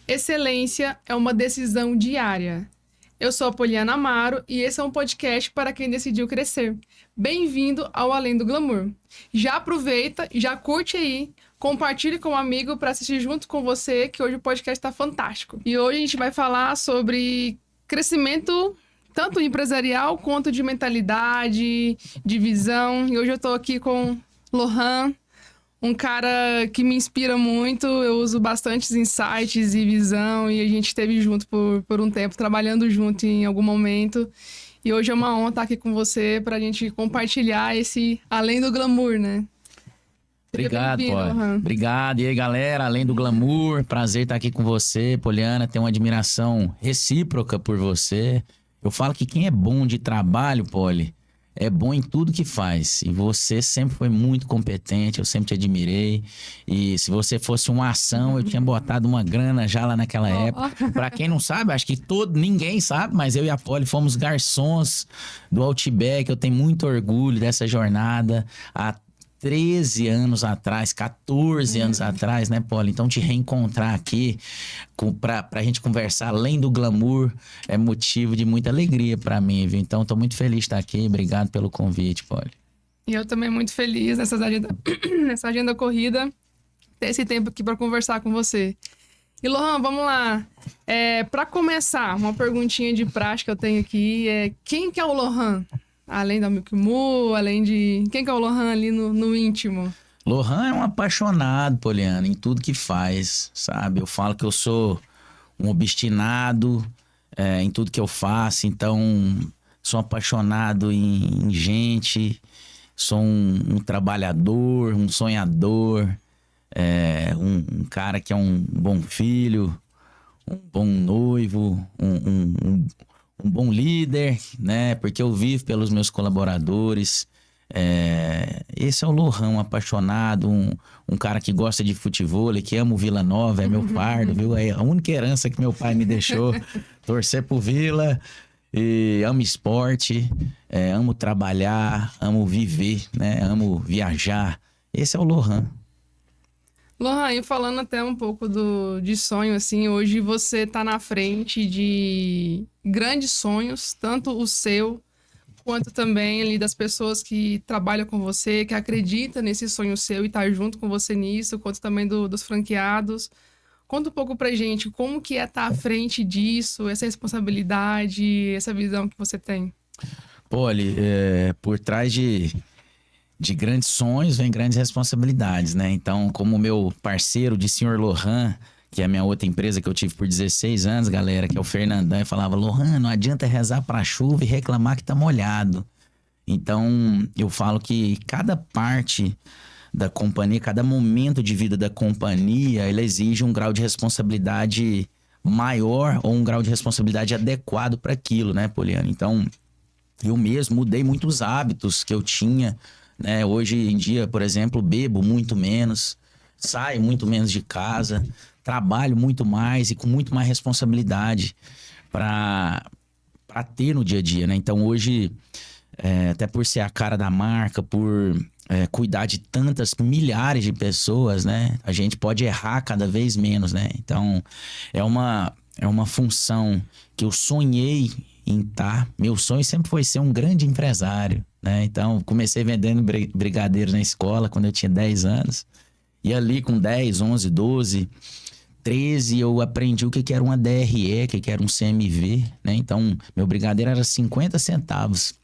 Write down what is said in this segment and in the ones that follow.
Excelência é uma decisão diária. Eu sou a Poliana Amaro e esse é um podcast para quem decidiu crescer. Bem-vindo ao Além do Glamour. Já aproveita, já curte aí, compartilhe com um amigo para assistir junto com você, que hoje o podcast está fantástico. E hoje a gente vai falar sobre crescimento tanto empresarial quanto de mentalidade, de visão. E hoje eu estou aqui com Lohan, um cara que me inspira muito. Eu uso bastantes insights e visão, e a gente esteve junto por um tempo, trabalhando junto em algum momento. E hoje é uma honra estar aqui com você para a gente compartilhar esse Além do Glamour, né? Obrigado, Poli. Obrigado. E aí, galera, Além do Glamour, prazer estar aqui com você, Poliana. Tenho uma admiração recíproca por você. Eu falo que quem é bom de trabalho, Poli, é bom em tudo que faz. E você sempre foi muito competente, eu sempre te admirei. E se você fosse uma ação, eu tinha botado uma grana já lá naquela época. Pra quem não sabe, acho que ninguém sabe, mas eu e a Poli fomos garçons do Outback. Eu tenho muito orgulho dessa jornada. Há 13 anos atrás, 14 anos atrás, né, Poli? Então, te reencontrar aqui pra gente conversar além do glamour é motivo de muita alegria pra mim, viu? Então, tô muito feliz de estar aqui. Obrigado pelo convite, Poli. E eu também muito feliz nessa agenda corrida, ter esse tempo aqui pra conversar com você. E, Lohan, vamos lá. Pra começar, uma perguntinha de prática eu tenho aqui quem que é o Lohan? Além da Milk Moo, além de... Quem que é o Lohan ali no íntimo? Lohan é um apaixonado, Poliana, em tudo que faz, sabe? Eu falo que eu sou um obstinado em tudo que eu faço, então sou apaixonado em gente, sou um trabalhador, um sonhador, um cara que é um bom filho, um bom noivo, um bom líder, né? Porque eu vivo pelos meus colaboradores. Esse é o Lohan, um apaixonado, um cara que gosta de futebol, que ama o Vila Nova, é meu fardo, viu? É a única herança que meu pai me deixou, torcer pro Vila. E amo esporte, amo trabalhar, amo viver, né? Amo viajar. Esse é o Lohan. Lohan, e falando até um pouco de sonho, assim, hoje você tá na frente de grandes sonhos, tanto o seu, quanto também ali das pessoas que trabalham com você, que acreditam nesse sonho seu e tá junto com você nisso, quanto também dos franqueados. Conta um pouco pra gente, como que é estar à frente disso, essa responsabilidade, essa visão que você tem? Poli, por trás de grandes sonhos vem grandes responsabilidades, né? Então, como meu parceiro de Senhor Lohan, que é a minha outra empresa que eu tive por 16 anos, galera, que é o Fernandão, eu falava: Lohan, não adianta rezar pra chuva e reclamar que tá molhado. Então, eu falo que cada parte da companhia, cada momento de vida da companhia, ele exige um grau de responsabilidade maior ou um grau de responsabilidade adequado para aquilo, né, Poliana? Então, eu mesmo mudei muitos hábitos que eu tinha, né? Hoje em dia, por exemplo, bebo muito menos, saio muito menos de casa, trabalho muito mais e com muito mais responsabilidade para ter no dia a dia, né? Então hoje, até por ser a cara da marca, por cuidar de tantas milhares de pessoas, né? A gente pode errar cada vez menos, né? Então é uma função que eu sonhei em estar. Meu sonho sempre foi ser um grande empresário, né? Então, comecei vendendo brigadeiros na escola quando eu tinha 10 anos. E ali com 10, 11, 12, 13, eu aprendi o que era uma DRE, o que era um CMV, né? Então, meu brigadeiro era 50 centavos.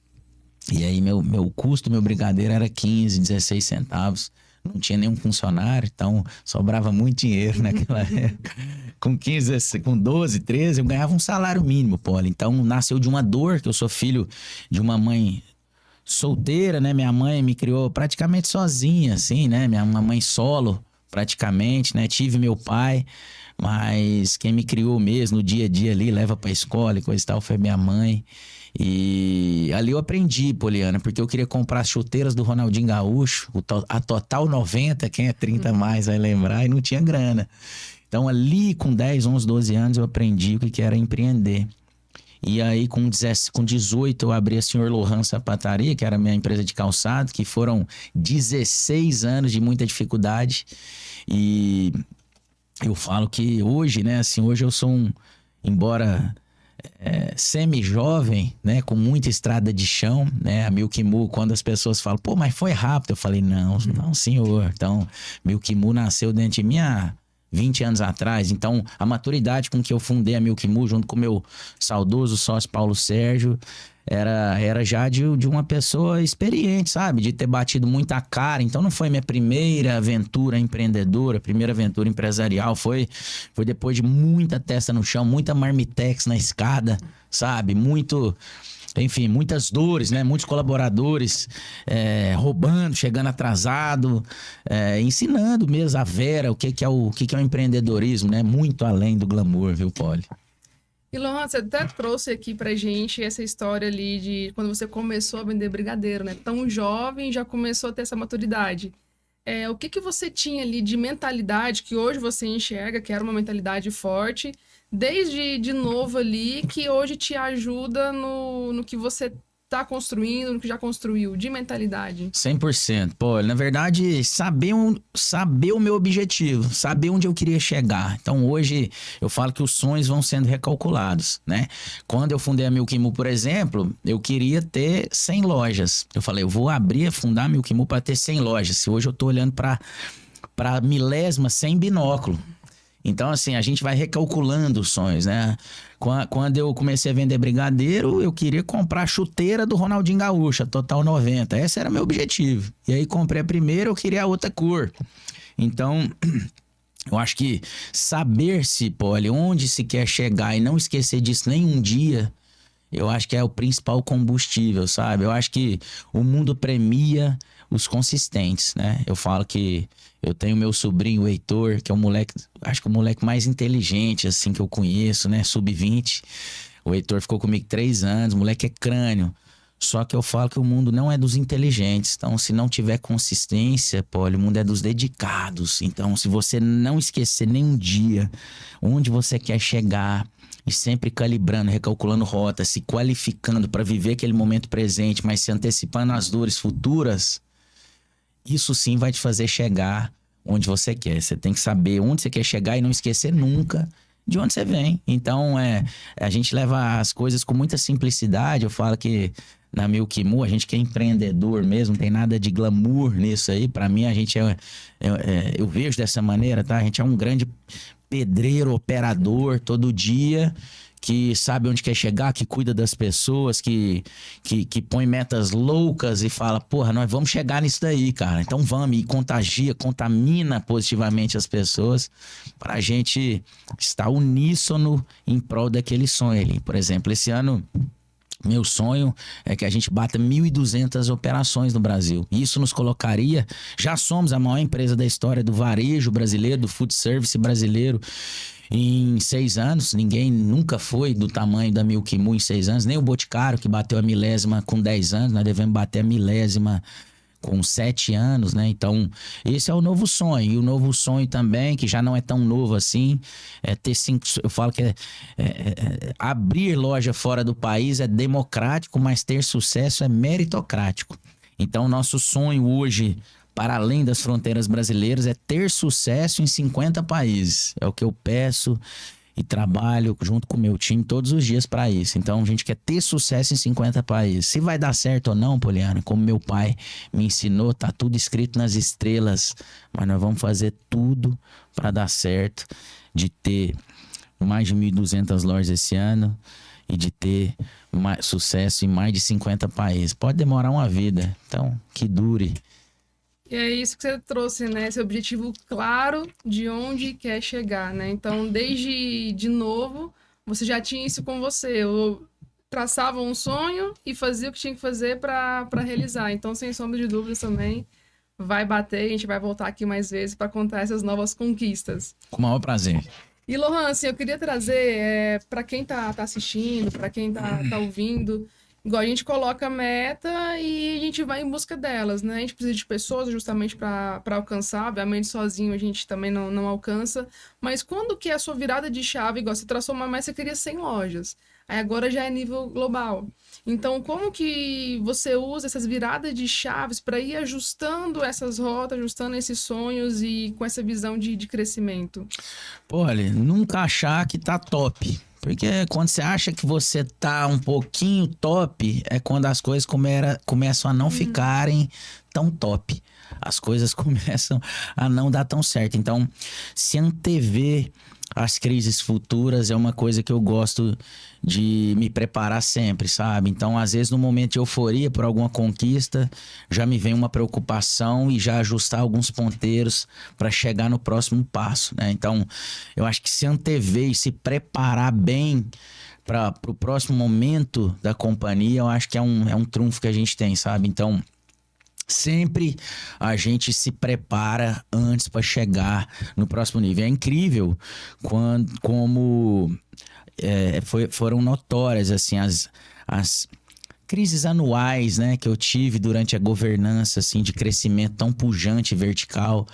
E aí, meu custo, meu brigadeiro era 15, 16 centavos. Não tinha nenhum funcionário, então sobrava muito dinheiro naquela época. Com 15, com 12, 13, eu ganhava um salário mínimo, Poli. Então, nasceu de uma dor, que eu sou filho de uma mãe solteira, né? Minha mãe me criou praticamente sozinha, assim, né? Uma mãe solo, praticamente, né? Tive meu pai, mas quem me criou mesmo no dia a dia ali, leva pra escola e coisa e tal, foi minha mãe. E ali eu aprendi, Poliana, porque eu queria comprar as chuteiras do Ronaldinho Gaúcho, a Total 90, quem é 30 a mais vai lembrar, e não tinha grana. Então ali com 10, 11, 12 anos eu aprendi o que era empreender. E aí com 18 eu abri a Senhor Lohan Sapataria, que era a minha empresa de calçado, que foram 16 anos de muita dificuldade. E eu falo que hoje, né, assim, hoje eu sou embora semi-jovem, né, com muita estrada de chão, né, a Milk Moo, quando as pessoas falam, pô, mas foi rápido, eu falei, não, senhor, então, Milk Moo nasceu dentro de mim há 20 anos atrás, então, a maturidade com que eu fundei a Milk Moo, junto com o meu saudoso sócio Paulo Sérgio, era já de uma pessoa experiente, sabe? De ter batido muita cara. Então não foi minha primeira aventura empreendedora, primeira aventura empresarial. Foi depois de muita testa no chão, muita marmitex na escada, sabe? Enfim, muitas dores, né? Muitos colaboradores roubando, chegando atrasado, ensinando mesmo a Vera o que é o empreendedorismo, né? Muito além do glamour, viu, Poli? E, Lohan, você até trouxe aqui pra gente essa história ali de quando você começou a vender brigadeiro, né? Tão jovem, já começou a ter essa maturidade. O que você tinha ali de mentalidade que hoje você enxerga que era uma mentalidade forte, desde de novo ali, que hoje te ajuda no que você tá construindo, no que já construiu, de mentalidade? 100%. Pô, na verdade, saber o meu objetivo, saber onde eu queria chegar. Então, hoje, eu falo que os sonhos vão sendo recalculados, né? Quando eu fundei a Milk Moo, por exemplo, eu queria ter 100 lojas. Eu falei, eu vou fundar a Milk Moo para ter 100 lojas. Se hoje eu tô olhando para milésima sem binóculo. Então, assim, a gente vai recalculando os sonhos, né? Quando eu comecei a vender brigadeiro, eu queria comprar a chuteira do Ronaldinho Gaúcho, a Total 90. Esse era meu objetivo. E aí, comprei a primeira, eu queria a outra cor. Então, eu acho que saber-se, Poli, onde se quer chegar e não esquecer disso nenhum dia, eu acho que é o principal combustível, sabe? Eu acho que o mundo premia os consistentes, né? Eu falo que eu tenho meu sobrinho, o Heitor, que é acho que o moleque mais inteligente, assim, que eu conheço, né? Sub-20. O Heitor ficou comigo 3 anos, o moleque é crânio. Só que eu falo que o mundo não é dos inteligentes. Então, se não tiver consistência, pô, o mundo é dos dedicados. Então, se você não esquecer nenhum dia onde você quer chegar e sempre calibrando, recalculando rota, se qualificando para viver aquele momento presente, mas se antecipando às dores futuras, isso sim vai te fazer chegar onde você quer. Você tem que saber onde você quer chegar e não esquecer nunca de onde você vem. Então, a gente leva as coisas com muita simplicidade. Eu falo que na Milk Moo, a gente que é empreendedor mesmo, não tem nada de glamour nisso aí. Para mim, a gente eu vejo dessa maneira, tá? A gente é um grande pedreiro, operador, todo dia, que sabe onde quer chegar, que cuida das pessoas, que põe metas loucas e fala, porra, nós vamos chegar nisso daí, cara. Então vamos, e contamina positivamente as pessoas pra gente estar uníssono em prol daquele sonho ali. Por exemplo, esse ano, meu sonho é que a gente bata 1.200 operações no Brasil. Isso nos colocaria... Já somos a maior empresa da história do varejo brasileiro, do food service brasileiro, em 6 anos. Ninguém nunca foi do tamanho da Milk Moo em 6 anos. Nem o Boticário, que bateu a milésima com 10 anos. Nós devemos bater a milésima com 7 anos, né? Então, esse é o novo sonho. E o novo sonho também, que já não é tão novo assim, é ter 5... Eu falo que abrir loja fora do país é democrático, mas ter sucesso é meritocrático. Então, nosso sonho hoje, para além das fronteiras brasileiras, é ter sucesso em 50 países. É o que eu peço e trabalho junto com o meu time todos os dias para isso. Então, a gente quer ter sucesso em 50 países. Se vai dar certo ou não, Poliana, como meu pai me ensinou, tá tudo escrito nas estrelas, mas nós vamos fazer tudo para dar certo, de ter mais de 1.200 lojas esse ano e de ter sucesso em mais de 50 países. Pode demorar uma vida, então que dure. E é isso que você trouxe, né? Esse objetivo claro de onde quer chegar, né? Então, desde de novo, você já tinha isso com você. Eu traçava um sonho e fazia o que tinha que fazer para realizar. Então, sem sombra de dúvidas também, vai bater. A gente vai voltar aqui mais vezes para contar essas novas conquistas. Com o maior prazer. E, Lohan, assim, eu queria trazer para quem tá assistindo, para quem tá ouvindo, igual a gente coloca a meta e a gente vai em busca delas, né? A gente precisa de pessoas justamente para alcançar, obviamente sozinho a gente também não alcança, mas quando que é a sua virada de chave, igual você traçou uma meta, você queria 100 lojas, aí agora já é nível global. Então, como que você usa essas viradas de chaves para ir ajustando essas rotas, ajustando esses sonhos e com essa visão de crescimento? Pô, olha, nunca achar que tá top. Porque quando você acha que você tá um pouquinho top, é quando as coisas começam a não ficarem tão top. As coisas começam a não dar tão certo. Então, se antever as crises futuras é uma coisa que eu gosto de me preparar sempre, sabe? Então, às vezes, no momento de euforia por alguma conquista, já me vem uma preocupação e já ajustar alguns ponteiros para chegar no próximo passo, né? Então, eu acho que se antever e se preparar bem para o próximo momento da companhia, eu acho que é um trunfo que a gente tem, sabe? Então, sempre a gente se prepara antes para chegar no próximo nível. É incrível como foram notórias assim as crises anuais, né, que eu tive durante a governança assim de crescimento tão pujante e vertical.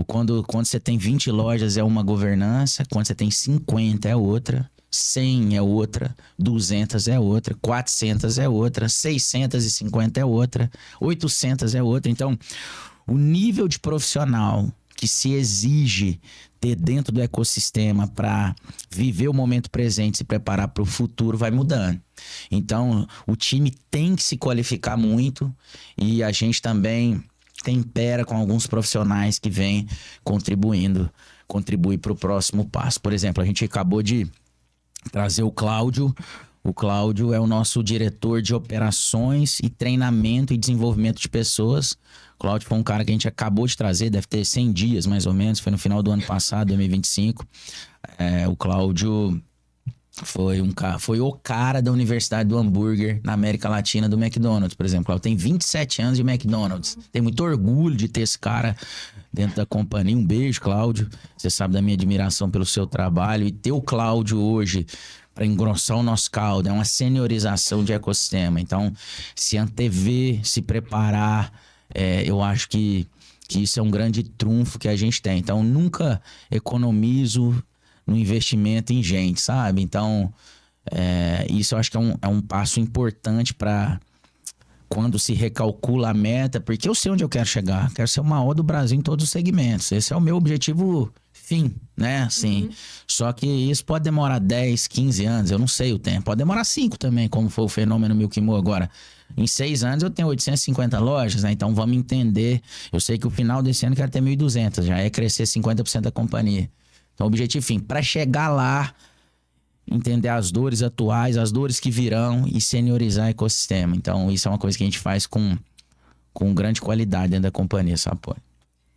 Quando você tem 20 lojas é uma governança, quando você tem 50 é outra. 100 é outra, 200 é outra, 400 é outra, 650 é outra, 800 é outra. Então, o nível de profissional que se exige ter dentro do ecossistema para viver o momento presente, se preparar para o futuro, vai mudando. Então, o time tem que se qualificar muito e a gente também tempera com alguns profissionais que vêm contribuir para o próximo passo. Por exemplo, a gente acabou de trazer o Cláudio. O Cláudio é o nosso diretor de operações e treinamento e desenvolvimento de pessoas. O Cláudio foi um cara que a gente acabou de trazer, deve ter 100 dias mais ou menos, foi no final do ano passado, 2025. O Cláudio foi o cara da Universidade do Hambúrguer na América Latina do McDonald's, por exemplo. Ele tem 27 anos de McDonald's. Tem muito orgulho de ter esse cara dentro da companhia. Um beijo, Cláudio. Você sabe da minha admiração pelo seu trabalho. E ter o Cláudio hoje para engrossar o nosso caldo é uma seniorização de ecossistema. Então, se antever, se preparar, eu acho que isso é um grande trunfo que a gente tem. Então, nunca economizo no investimento em gente, sabe? Então, isso eu acho que é um passo importante para quando se recalcula a meta, porque eu sei onde eu quero chegar. Quero ser o maior do Brasil em todos os segmentos. Esse é o meu objetivo fim, né? Assim, Só que isso pode demorar 10, 15 anos, eu não sei o tempo. Pode demorar 5 também, como foi o fenômeno Milk Mo agora. Em 6 anos eu tenho 850 lojas, né? Então vamos entender. Eu sei que o final desse ano eu quero ter 1.200, já é crescer 50% da companhia. Então, o objetivo, enfim, para chegar lá, entender as dores atuais, as dores que virão e seniorizar o ecossistema. Então, isso é uma coisa que a gente faz com grande qualidade dentro da companhia, sabe, pô?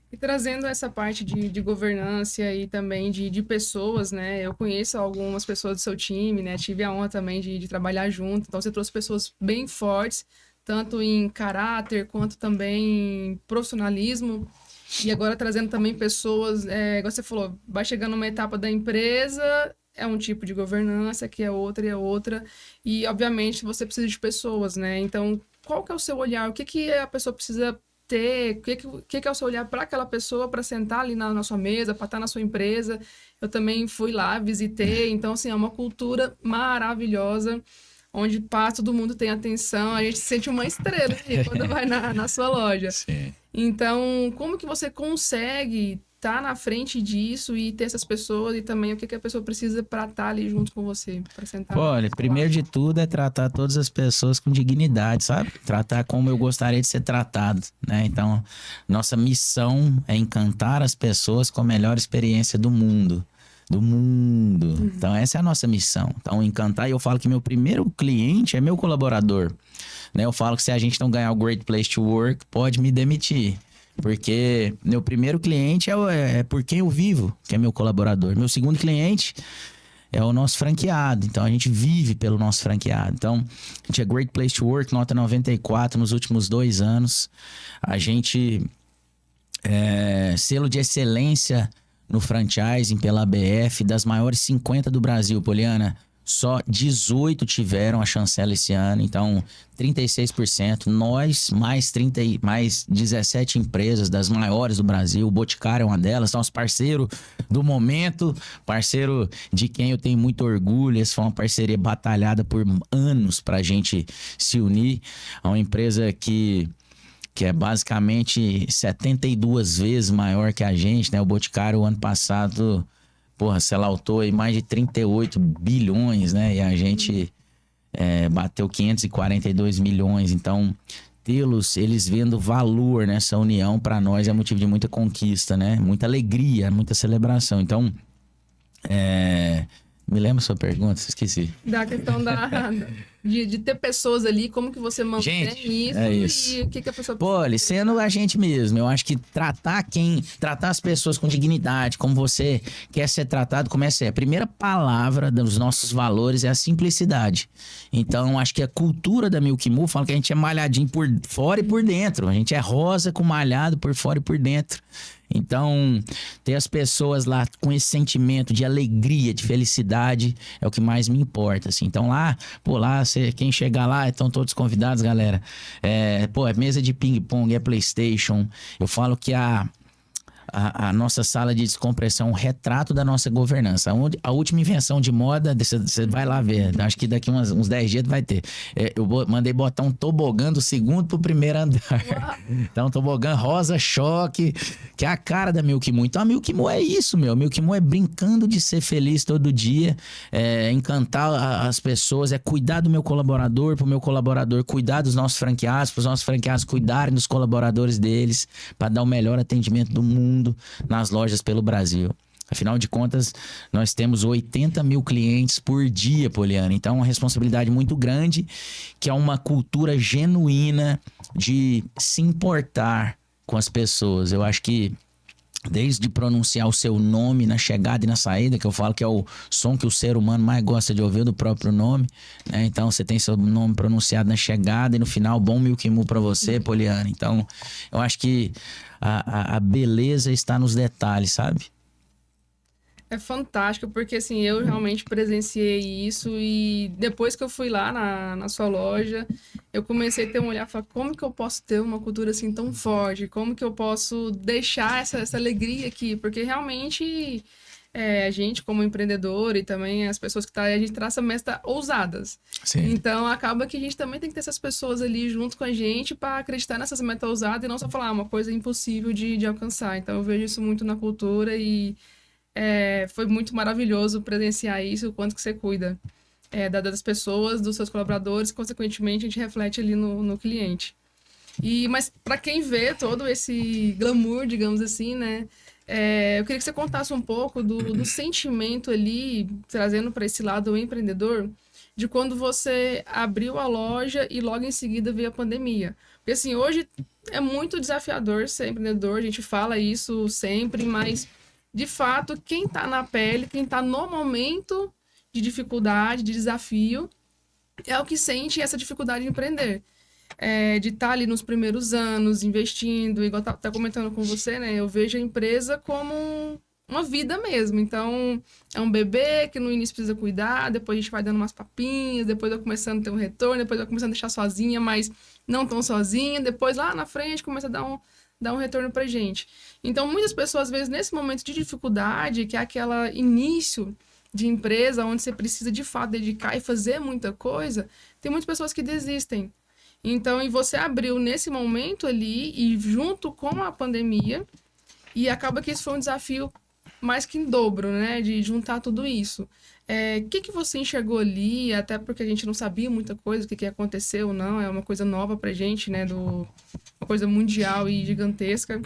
E trazendo essa parte de governança e também de pessoas, né? Eu conheço algumas pessoas do seu time, né? Tive a honra também de trabalhar junto. Então, você trouxe pessoas bem fortes, tanto em caráter quanto também em profissionalismo. E agora trazendo também pessoas, igual você falou, vai chegando uma etapa da empresa, é um tipo de governança, que é outra e é outra. E, obviamente, você precisa de pessoas, né? Então, qual que é o seu olhar? O que a pessoa precisa ter? O que é o seu olhar para aquela pessoa, para sentar ali na sua mesa, para estar na sua empresa? Eu também fui lá, visitei. Então, assim, é uma cultura maravilhosa, onde todo mundo tem atenção. A gente se sente uma estrela aí, quando vai na sua loja. Sim. Então, como que você consegue estar na frente disso e ter essas pessoas e também o que a pessoa precisa para estar ali junto com você, para sentar? Olha, primeiro de tudo é tratar todas as pessoas com dignidade, sabe? Tratar como eu gostaria de ser tratado, né? Então, nossa missão é encantar as pessoas com a melhor experiência do mundo. Então, essa é a nossa missão. Então, encantar. E eu falo que meu primeiro cliente é meu colaborador. Né? Eu falo que se a gente não ganhar o Great Place to Work, pode me demitir. Porque meu primeiro cliente é por quem eu vivo, que é meu colaborador. Meu segundo cliente é o nosso franqueado. Então, a gente vive pelo nosso franqueado. Então, a gente é Great Place to Work, nota 94 nos últimos 2 anos. A gente selo de excelência no franchising pela ABF, das maiores 50 do Brasil, Poliana. só 18 tiveram a chancela esse ano, então 36%. Nós, mais 17 empresas das maiores do Brasil, o Boticário é uma delas, nosso parceiro do momento, parceiro de quem eu tenho muito orgulho. Essa foi uma parceria batalhada por anos para a gente se unir. É uma empresa que é basicamente 72 vezes maior que a gente, né? O Boticário, o ano passado, se lautou aí mais de 38 bilhões, né? E a gente bateu 542 milhões. Então, eles vendo valor nessa união, para nós é motivo de muita conquista, né? Muita alegria, muita celebração. Então, me lembra a sua pergunta? Esqueci. Da questão de ter pessoas ali, como que você mantém isso, e o que a pessoa precisa. Sendo a gente mesmo, eu acho que tratar as pessoas com dignidade, como você quer ser tratado, a primeira palavra dos nossos valores é a simplicidade. Então, acho que a cultura da Milk Moo fala que a gente é malhadinho por fora e por dentro. A gente é rosa com malhado por fora e por dentro. Então, ter as pessoas lá com esse sentimento de alegria, de felicidade, é o que mais me importa, assim. Então quem chegar lá, estão todos convidados, galera. É mesa de ping-pong, é PlayStation. Eu falo que a nossa sala de descompressão é um retrato da nossa governança. A última invenção de moda, você vai lá ver, acho que daqui uns 10 dias vai ter. Eu mandei botar um tobogã do segundo pro primeiro andar. Uau. Então, tobogã rosa, choque, que é a cara da Milk Moo. Então, a Milk Moo é isso, meu. A Milk Moo é brincando de ser feliz todo dia, encantar as pessoas, cuidar do meu colaborador, pro meu colaborador cuidar dos nossos franqueados, pros nossos franqueados cuidarem dos colaboradores deles, para dar o melhor atendimento do mundo nas lojas pelo Brasil. Afinal de contas, nós temos 80 mil clientes por dia, Poliana. Então, é uma responsabilidade muito grande, que é uma cultura genuína de se importar com as pessoas. Eu acho que desde pronunciar o seu nome na chegada e na saída, que eu falo que é o som que o ser humano mais gosta de ouvir, do próprio nome, né? Então, você tem seu nome pronunciado na chegada e no final, bom Milk Moo pra você, Poliana. Então, eu acho que a beleza está nos detalhes, sabe? É fantástico, porque assim, eu realmente presenciei isso e depois que eu fui lá na sua loja, eu comecei a ter um olhar e falar, como que eu posso ter uma cultura assim tão forte? Como que eu posso deixar essa alegria aqui? Porque realmente a gente, como empreendedor e também as pessoas que estão aí, a gente traça metas ousadas. Sim. Então, acaba que a gente também tem que ter essas pessoas ali junto com a gente para acreditar nessas metas ousadas e não só falar uma coisa impossível de alcançar. Então, eu vejo isso muito na cultura e foi muito maravilhoso presenciar isso, o quanto que você cuida das pessoas, dos seus colaboradores, e, consequentemente, a gente reflete ali no cliente. Mas para quem vê todo esse glamour, digamos assim, né? Eu queria que você contasse um pouco do sentimento ali, trazendo para esse lado o empreendedor, de quando você abriu a loja e logo em seguida veio a pandemia. Porque assim, hoje é muito desafiador ser empreendedor, a gente fala isso sempre, mas de fato, quem está na pele, quem está no momento de dificuldade, de desafio, é o que sente essa dificuldade de empreender. De estar ali nos primeiros anos, investindo, igual tá comentando com você, né? Eu vejo a empresa como uma vida mesmo. Então, é um bebê que no início precisa cuidar, depois a gente vai dando umas papinhas, depois vai começando a ter um retorno, depois vai começando a deixar sozinha, mas não tão sozinha, depois lá na frente começa a dar um retorno pra gente. Então, muitas pessoas, às vezes, nesse momento de dificuldade, que é aquela início de empresa, onde você precisa, de fato, dedicar e fazer muita coisa, tem muitas pessoas que desistem. Então, e você abriu nesse momento ali, e junto com a pandemia, e acaba que isso foi um desafio mais que em dobro, né? De juntar tudo isso. O que você enxergou ali, até porque a gente não sabia muita coisa, o que ia acontecer ou não, é uma coisa nova pra gente, né? Uma coisa mundial e gigantesca.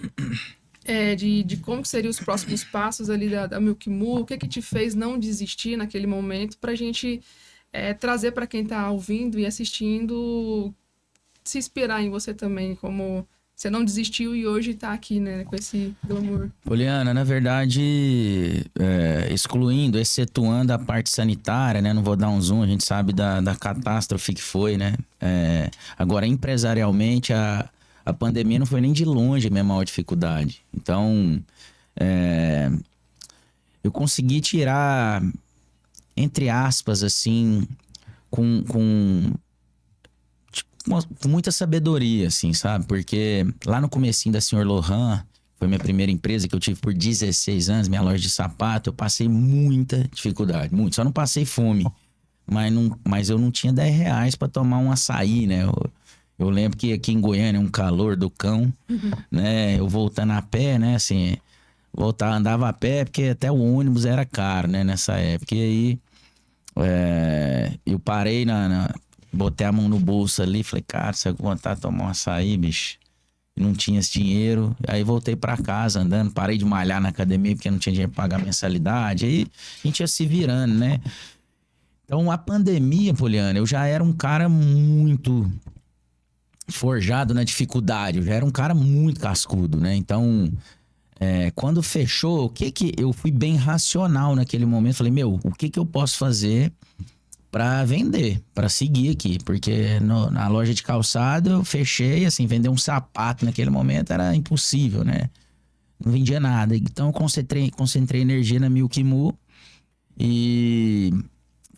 De como seriam os próximos passos ali da Milk Moo, o que te fez não desistir naquele momento, pra gente trazer para quem tá ouvindo e assistindo, se inspirar em você também, como você não desistiu e hoje tá aqui, né, com esse glamour. Poliana, na verdade, excetuando a parte sanitária, né, não vou dar um zoom, a gente sabe da catástrofe que foi, né, agora empresarialmente a pandemia não foi nem de longe a minha maior dificuldade. Então, eu consegui tirar entre aspas, assim, com muita sabedoria, assim, sabe? Porque lá no comecinho da Senhor Lohan, foi minha primeira empresa que eu tive por 16 anos, minha loja de sapato, eu passei muita dificuldade, muito. Só não passei fome, mas eu não tinha R$ 10 para tomar um açaí, né? Eu lembro que aqui em Goiânia, um calor do cão, né? Eu voltando a pé, né? Assim, andava a pé porque até o ônibus era caro, né? Nessa época. E aí, eu parei botei a mão no bolso ali, falei, cara, se eu vontade de tomar um açaí, bicho. Não tinha esse dinheiro. Aí voltei pra casa andando, parei de malhar na academia porque não tinha dinheiro pra pagar mensalidade. Aí a gente ia se virando, né? Então, a pandemia, Poliana, eu já era um cara muito forjado na dificuldade. Eu já era um cara muito cascudo, né? Então, quando fechou, eu fui bem racional naquele momento. Falei, o que eu posso fazer para vender, para seguir aqui? Porque na loja de calçado eu fechei, assim, vender um sapato naquele momento era impossível, né? Não vendia nada. Então, eu concentrei energia na Milk Moo e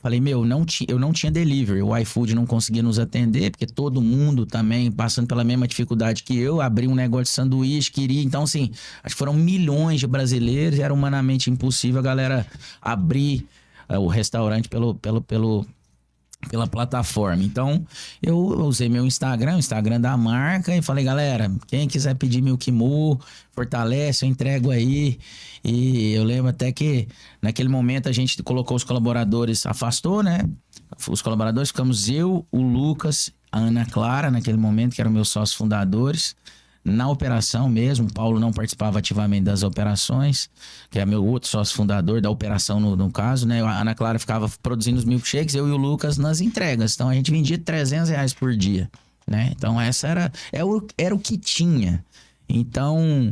falei, eu não tinha delivery, o iFood não conseguia nos atender, porque todo mundo também passando pela mesma dificuldade que eu, abri um negócio de sanduíche, queria, então assim, acho que foram milhões de brasileiros, era humanamente impossível a galera abrir o restaurante pela plataforma. Então, eu usei meu Instagram, o Instagram da marca, e falei, galera, quem quiser pedir Milk Moo, fortalece, eu entrego aí. E eu lembro até que naquele momento a gente colocou os colaboradores, afastou, né? Os colaboradores, ficamos eu, o Lucas, a Ana Clara, naquele momento, que eram meus sócios fundadores. Na operação mesmo, o Paulo não participava ativamente das operações, que é meu outro sócio fundador da operação no caso, né? A Ana Clara ficava produzindo os milkshakes, eu e o Lucas nas entregas. Então a gente vendia R$ 300 por dia, né? Então essa era o que tinha. Então,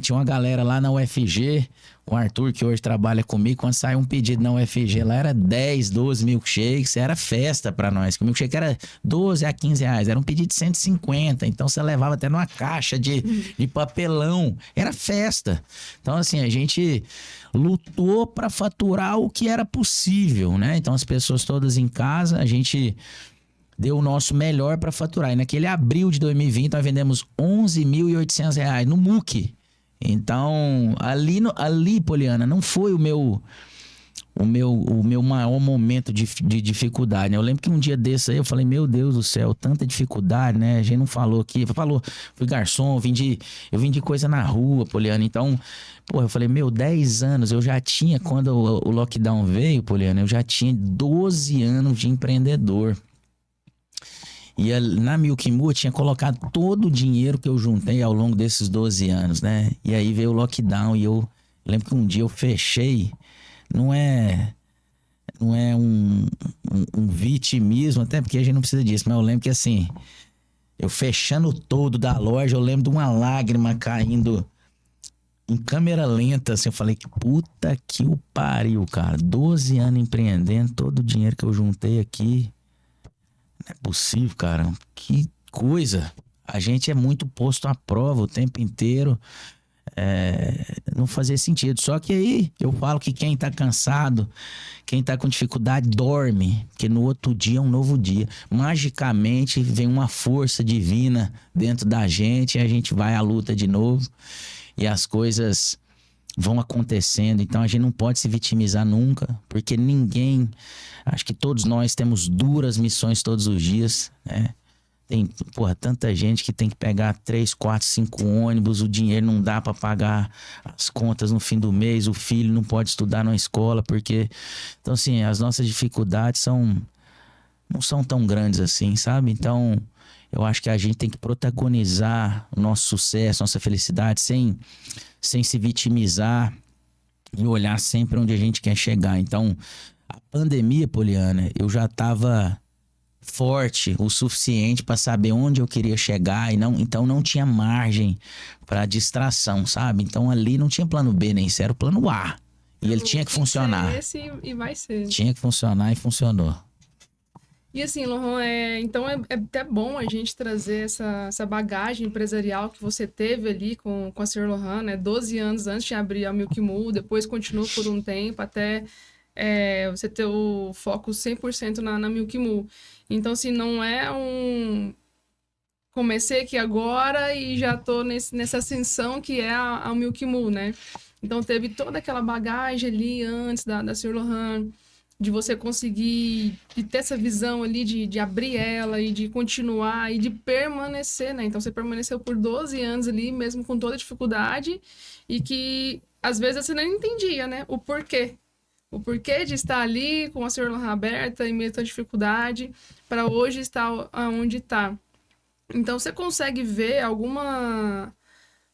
tinha uma galera lá na UFG, o Arthur, que hoje trabalha comigo, quando saiu um pedido na UFG lá, era 10, 12 milkshakes, era festa pra nós. O milkshake era 12 a 15 reais, era um pedido de 150, então você levava até numa caixa de papelão, era festa. Então, assim, a gente lutou pra faturar o que era possível, né? Então, as pessoas todas em casa, a gente deu o nosso melhor para faturar. E naquele abril de 2020, nós vendemos R$ 11.800 no MUC. Então, ali, Poliana, não foi o meu maior momento de dificuldade, né? Eu lembro que um dia desse aí eu falei, meu Deus do céu, tanta dificuldade, né? A gente não falou aqui, fui garçom, eu vendi coisa na rua, Poliana. Então, eu falei, 10 anos, eu já tinha, quando o lockdown veio, Poliana, eu já tinha 12 anos de empreendedor. E na Milk Moo eu tinha colocado todo o dinheiro que eu juntei ao longo desses 12 anos, né? E aí veio o lockdown e eu lembro que um dia eu fechei. Não é um vitimismo, até porque a gente não precisa disso, mas eu lembro que assim, eu fechando todo da loja, eu lembro de uma lágrima caindo em câmera lenta, assim, eu falei que puta que o pariu, cara. 12 anos empreendendo, todo o dinheiro que eu juntei aqui. Não é possível, cara. Que coisa. A gente é muito posto à prova o tempo inteiro. Não fazia sentido. Só que aí eu falo que quem tá cansado, quem tá com dificuldade, dorme. Porque no outro dia é um novo dia. Magicamente vem uma força divina dentro da gente e a gente vai à luta de novo. E as coisas vão acontecendo. Então a gente não pode se vitimizar nunca, porque ninguém... Acho que todos nós temos duras missões todos os dias, né? Tem, tanta gente que tem que pegar 3, 4, 5 ônibus, o dinheiro não dá para pagar as contas no fim do mês, o filho não pode estudar na escola, porque... Então, assim, as nossas dificuldades não são tão grandes assim, sabe? Então, eu acho que a gente tem que protagonizar o nosso sucesso, nossa felicidade, sem se vitimizar e olhar sempre onde a gente quer chegar. Então, a pandemia, Poliana, eu já estava forte o suficiente para saber onde eu queria chegar, então não tinha margem para distração, sabe? Então ali não tinha plano B nem C, era o plano A. E ele tinha que funcionar. Esse e vai ser. Tinha que funcionar e funcionou. E assim, Lohan, então é até bom a gente trazer essa bagagem empresarial que você teve ali com a Sr. Lohan, né? 12 anos antes de abrir a Milk Moo, depois continuou por um tempo até você ter o foco 100% na Milk Moo. Então, assim, não é comecei aqui agora e já tô nessa ascensão que é a Milk Moo, né? Então, teve toda aquela bagagem ali antes da Sr. Lohan, de você conseguir de ter essa visão ali de abrir ela e de continuar e de permanecer, né? Então, você permaneceu por 12 anos ali, mesmo com toda a dificuldade, e que, às vezes, você não entendia, né? O porquê. O porquê de estar ali com a Sr. Lohan aberta em meio a dificuldade, para hoje estar onde está. Então, você consegue ver alguma...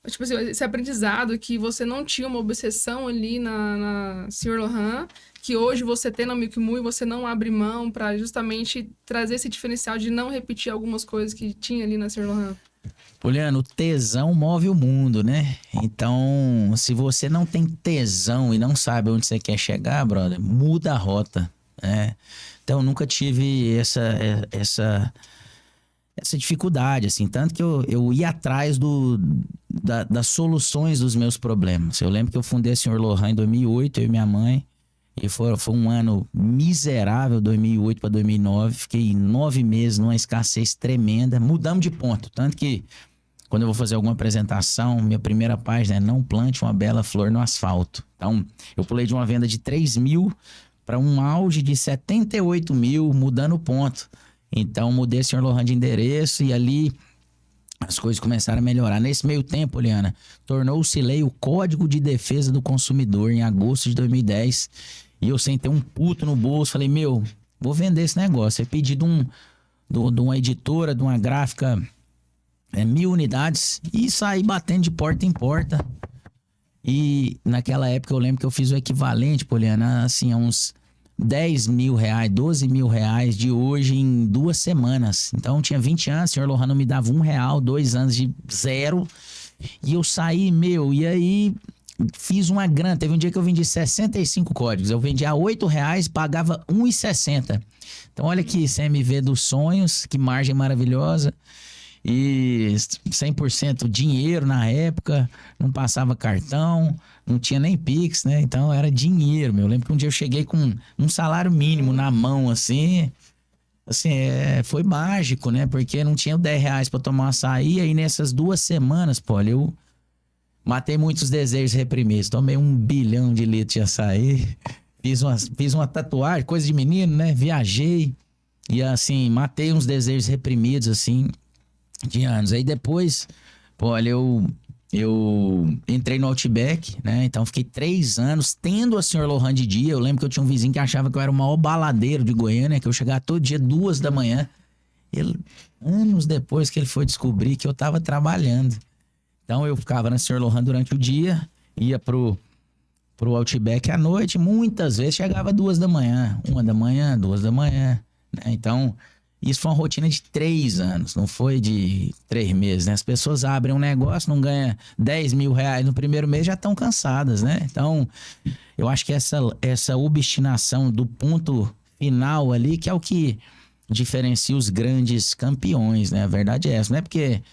Tipo assim, esse aprendizado que você não tinha uma obsessão ali na Sr. Lohan, que hoje você tem na Milk Moo e você não abre mão para justamente trazer esse diferencial de não repetir algumas coisas que tinha ali na Sr. Lohan. Poliana, o tesão move o mundo, né? Então, se você não tem tesão e não sabe onde você quer chegar, brother, muda a rota, né? Então, eu nunca tive essa dificuldade, assim, tanto que eu ia atrás das soluções dos meus problemas. Eu lembro que eu fundei a Sr. Lohan em 2008, eu e minha mãe, e foi um ano miserável, 2008 para 2009, fiquei 9 meses numa escassez tremenda, mudamos de ponto, tanto que quando eu vou fazer alguma apresentação, minha primeira página é não plante uma bela flor no asfalto. Então, eu pulei de uma venda de 3 mil para um auge de 78 mil, mudando o ponto. Então, mudei a Sr. Lohan de endereço e ali as coisas começaram a melhorar. Nesse meio tempo, Poliana, tornou-se lei o Código de Defesa do Consumidor em agosto de 2010. E eu sentei um puto no bolso, falei, vou vender esse negócio. Eu pedi de uma editora, de uma gráfica, 1.000 unidades e saí batendo de porta em porta. E naquela época eu lembro que eu fiz o equivalente, Poliana, assim, a uns 10 mil reais, 12 mil reais de hoje em 2 semanas. Então, tinha 20 anos, o Sr. Lohan não me dava R$1, 2 anos de zero. E eu saí, e aí fiz uma grana. Teve um dia que eu vendi 65 códigos. Eu vendia a R$8, pagava R$1,60. Então, olha aqui, CMV dos sonhos, que margem maravilhosa. E 100% dinheiro na época, não passava cartão, não tinha nem Pix, né? Então era dinheiro, meu. Eu lembro que um dia eu cheguei com um salário mínimo na mão, assim, foi mágico, né? Porque não tinha R$10 pra tomar açaí, aí nessas 2 semanas, pô, eu matei muitos desejos reprimidos. Tomei 1 bilhão de litros de açaí, fiz uma tatuagem, coisa de menino, né? Viajei e, assim, matei uns desejos reprimidos, assim, de anos. Aí depois, pô, olha, eu entrei no Outback, né? Então fiquei 3 anos tendo a Sr. Lohan de dia. Eu lembro que eu tinha um vizinho que achava que eu era o maior baladeiro de Goiânia, que eu chegava todo dia 2 da manhã. Anos depois que ele foi descobrir que eu tava trabalhando. Então eu ficava na Sr. Lohan durante o dia, ia pro Outback à noite, muitas vezes chegava 2 da manhã, 1 da manhã, 2 da manhã, né? Então isso foi uma rotina de 3 anos, não foi de 3 meses, né? As pessoas abrem um negócio, não ganham 10 mil reais no primeiro mês, já estão cansadas, né? Então, eu acho que essa obstinação do ponto final ali, que é o que diferencia os grandes campeões, né? A verdade é essa, não é porque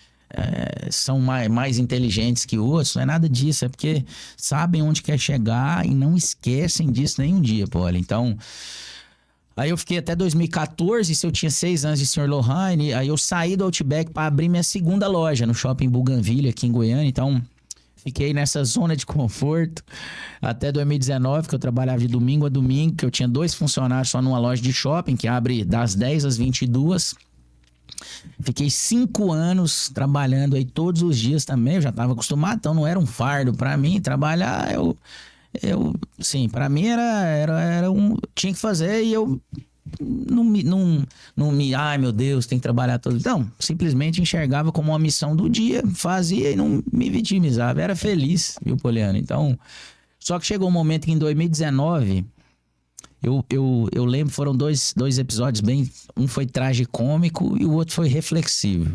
são mais inteligentes que outros, não é nada disso, é porque sabem onde quer chegar e não esquecem disso nenhum dia, pô. Então, aí eu fiquei até 2014, se eu tinha 6 anos de Sr. Lohan, aí eu saí do Outback para abrir minha segunda loja no Shopping Bougainville, aqui em Goiânia. Então, fiquei nessa zona de conforto até 2019, que eu trabalhava de domingo a domingo, que eu tinha 2 funcionários só numa loja de shopping, que abre das 10 às 22. Fiquei 5 anos trabalhando aí todos os dias também, eu já estava acostumado, então não era um fardo para mim trabalhar. Sim, pra mim era tinha que fazer e eu não me, ai meu Deus, tem que trabalhar todo. Não, simplesmente enxergava como uma missão do dia, fazia e não me vitimizava, era feliz, viu, Poliana? Então, só que chegou um momento que em 2019, eu lembro, foram dois episódios um foi tragicômico e o outro foi reflexivo.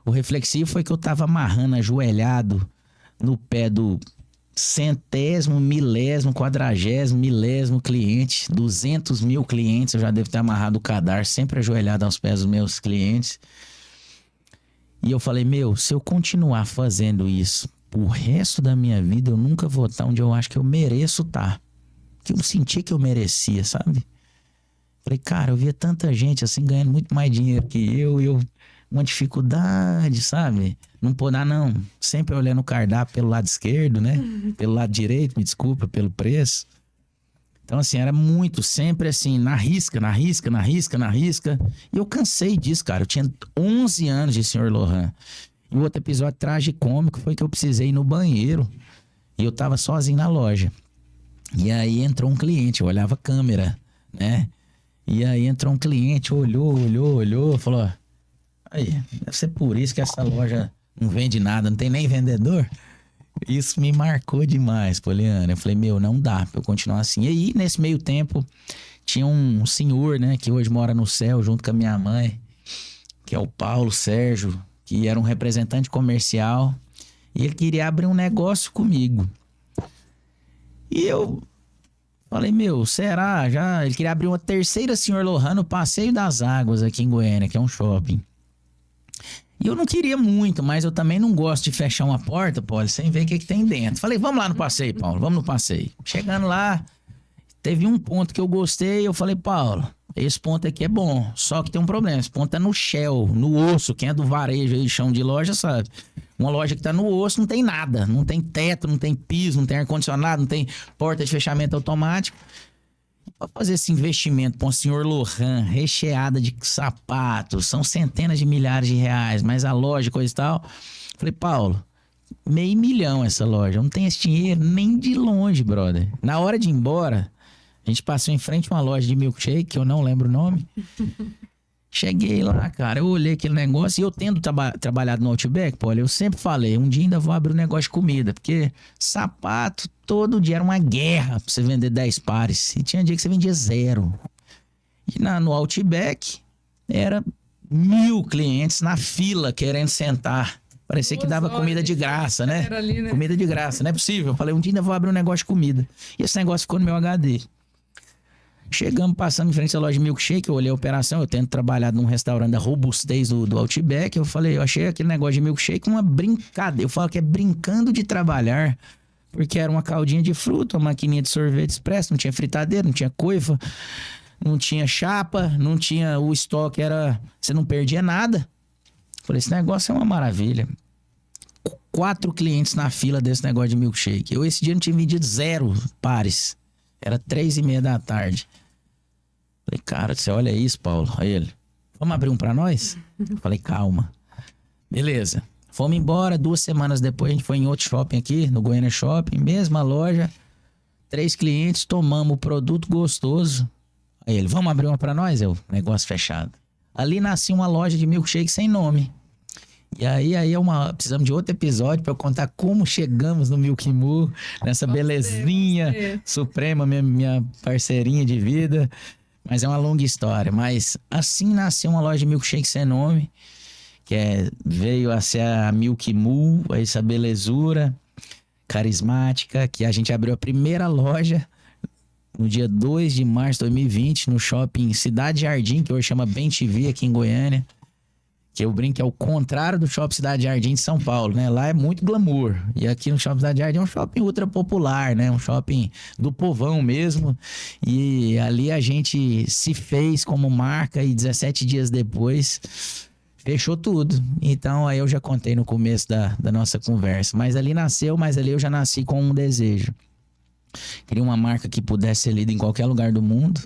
O reflexivo foi que eu tava amarrando, ajoelhado no pé do 100º, 1000º, 40º, 1000º cliente, 200 mil clientes, eu já devo ter amarrado o cadarço, sempre ajoelhado aos pés dos meus clientes. E eu falei, se eu continuar fazendo isso o resto da minha vida, eu nunca vou estar onde eu acho que eu mereço estar. que eu sentia que eu merecia, sabe? Falei, cara, eu via tanta gente assim ganhando muito mais dinheiro que eu uma dificuldade, sabe? Não podar, não. Sempre olhando o cardápio pelo lado esquerdo, né? Pelo lado direito, me desculpa, pelo preço. Então, assim, era muito, sempre assim, na risca. E eu cansei disso, cara. Eu tinha 11 anos de Sr. Lohan. E o outro episódio tragicômico foi que eu precisei ir no banheiro. E eu tava sozinho na loja. E aí entrou um cliente, eu olhava a câmera, né? E aí entrou um cliente, olhou, falou... Aí, deve ser por isso que essa loja não vende nada, não tem nem vendedor. Isso me marcou demais, Poliana. Eu falei, meu, não dá pra eu continuar assim. E aí, nesse meio tempo, tinha um senhor, né, que hoje mora no céu junto com a minha mãe, que é o Paulo Sérgio, que era um representante comercial. E ele queria abrir um negócio comigo. E eu falei, meu, será? Já ele queria abrir uma terceira Sr. Lohan no Passeio das Águas aqui em Goiânia, que é um shopping. E eu não queria muito, mas eu também não gosto de fechar uma porta, Paulo, sem ver o que tem dentro. Falei, vamos lá no passeio, Paulo, vamos no passeio. Chegando lá, teve um ponto que eu gostei, eu falei, Paulo, esse ponto aqui é bom, só que tem um problema, esse ponto é no shell, no osso, quem é do varejo aí, chão de loja, sabe? Uma loja que tá no osso não tem nada, não tem teto, não tem piso, não tem ar-condicionado, não tem porta de fechamento automático. Para fazer esse investimento para um Sr. Lohan recheada de sapatos, são centenas de milhares de reais, mas a loja, coisa e tal. Falei, Paulo, $500 mil essa loja, não tem esse dinheiro nem de longe, brother. Na hora de ir embora, a gente passou em frente a uma loja de milkshake, que eu não lembro o nome. Cheguei lá, cara, eu olhei aquele negócio e eu tendo trabalhado no Outback, pô, eu sempre falei, um dia ainda vou abrir um negócio de comida, porque sapato todo dia era uma guerra pra você vender 10 pares, e tinha dia que você vendia 0. E no Outback era 1.000 clientes na fila querendo sentar. Parecia que dava comida de graça, né? Ali, né? Comida de graça, não é possível. Eu falei, um dia ainda vou abrir um negócio de comida. E esse negócio ficou no meu HD. Chegamos, passando em frente à loja de milkshake, eu olhei a operação, eu tento trabalhar num restaurante da Robustez do Outback, eu falei, eu achei aquele negócio de milkshake uma brincadeira, eu falo que é brincando de trabalhar, porque era uma caldinha de fruta, uma maquininha de sorvete expresso, não tinha fritadeira, não tinha coifa, não tinha chapa, não tinha, o estoque era, você não perdia nada. Falei, esse negócio é uma maravilha. 4 clientes na fila desse negócio de milkshake, eu esse dia não tinha vendido 0 pares, era 3:30 da tarde. Falei, cara, você olha isso, Paulo. Aí ele, vamos abrir um pra nós? Falei, calma. Beleza. Fomos embora, 2 semanas depois a gente foi em outro shopping aqui, no Goiânia Shopping, mesma loja. 3 clientes, tomamos o produto gostoso. Aí ele, vamos abrir uma pra nós? Eu, negócio fechado. Ali nascia uma loja de milkshake sem nome. E aí precisamos de outro episódio pra eu contar como chegamos no Milk Moo, nessa belezinha suprema, minha parceirinha de vida. Mas é uma longa história. Mas assim nasceu uma loja de milkshake sem nome, que veio a ser a Milk Moo, essa belezura carismática, que a gente abriu a primeira loja no dia 2 de março de 2020, no shopping Cidade Jardim, que hoje chama Bem TV aqui em Goiânia. Que eu brinco que é o contrário do Shopping Cidade Jardim de São Paulo, né? Lá é muito glamour. E aqui no Shopping Cidade Jardim é um shopping ultra popular, né? Um shopping do povão mesmo. E ali a gente se fez como marca e 17 dias depois fechou tudo. Então aí eu já contei no começo da nossa conversa. Mas ali eu já nasci com um desejo. Queria uma marca que pudesse ser lida em qualquer lugar do mundo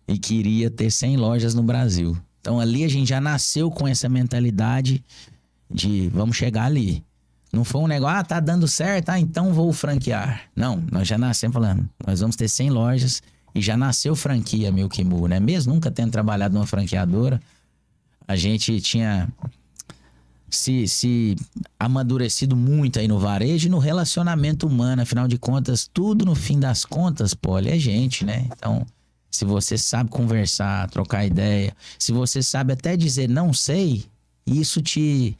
e queria ter 100 lojas no Brasil. Então ali a gente já nasceu com essa mentalidade de vamos chegar ali. Não foi um negócio, tá dando certo, então vou franquear. Não, nós já nascemos falando, nós vamos ter 100 lojas e já nasceu franquia Milk Moo, né? Mesmo nunca tendo trabalhado numa franqueadora, a gente tinha se amadurecido muito aí no varejo e no relacionamento humano. Afinal de contas, tudo no fim das contas, Poli, é gente, né? Então... se você sabe conversar, trocar ideia, se você sabe até dizer não sei, isso te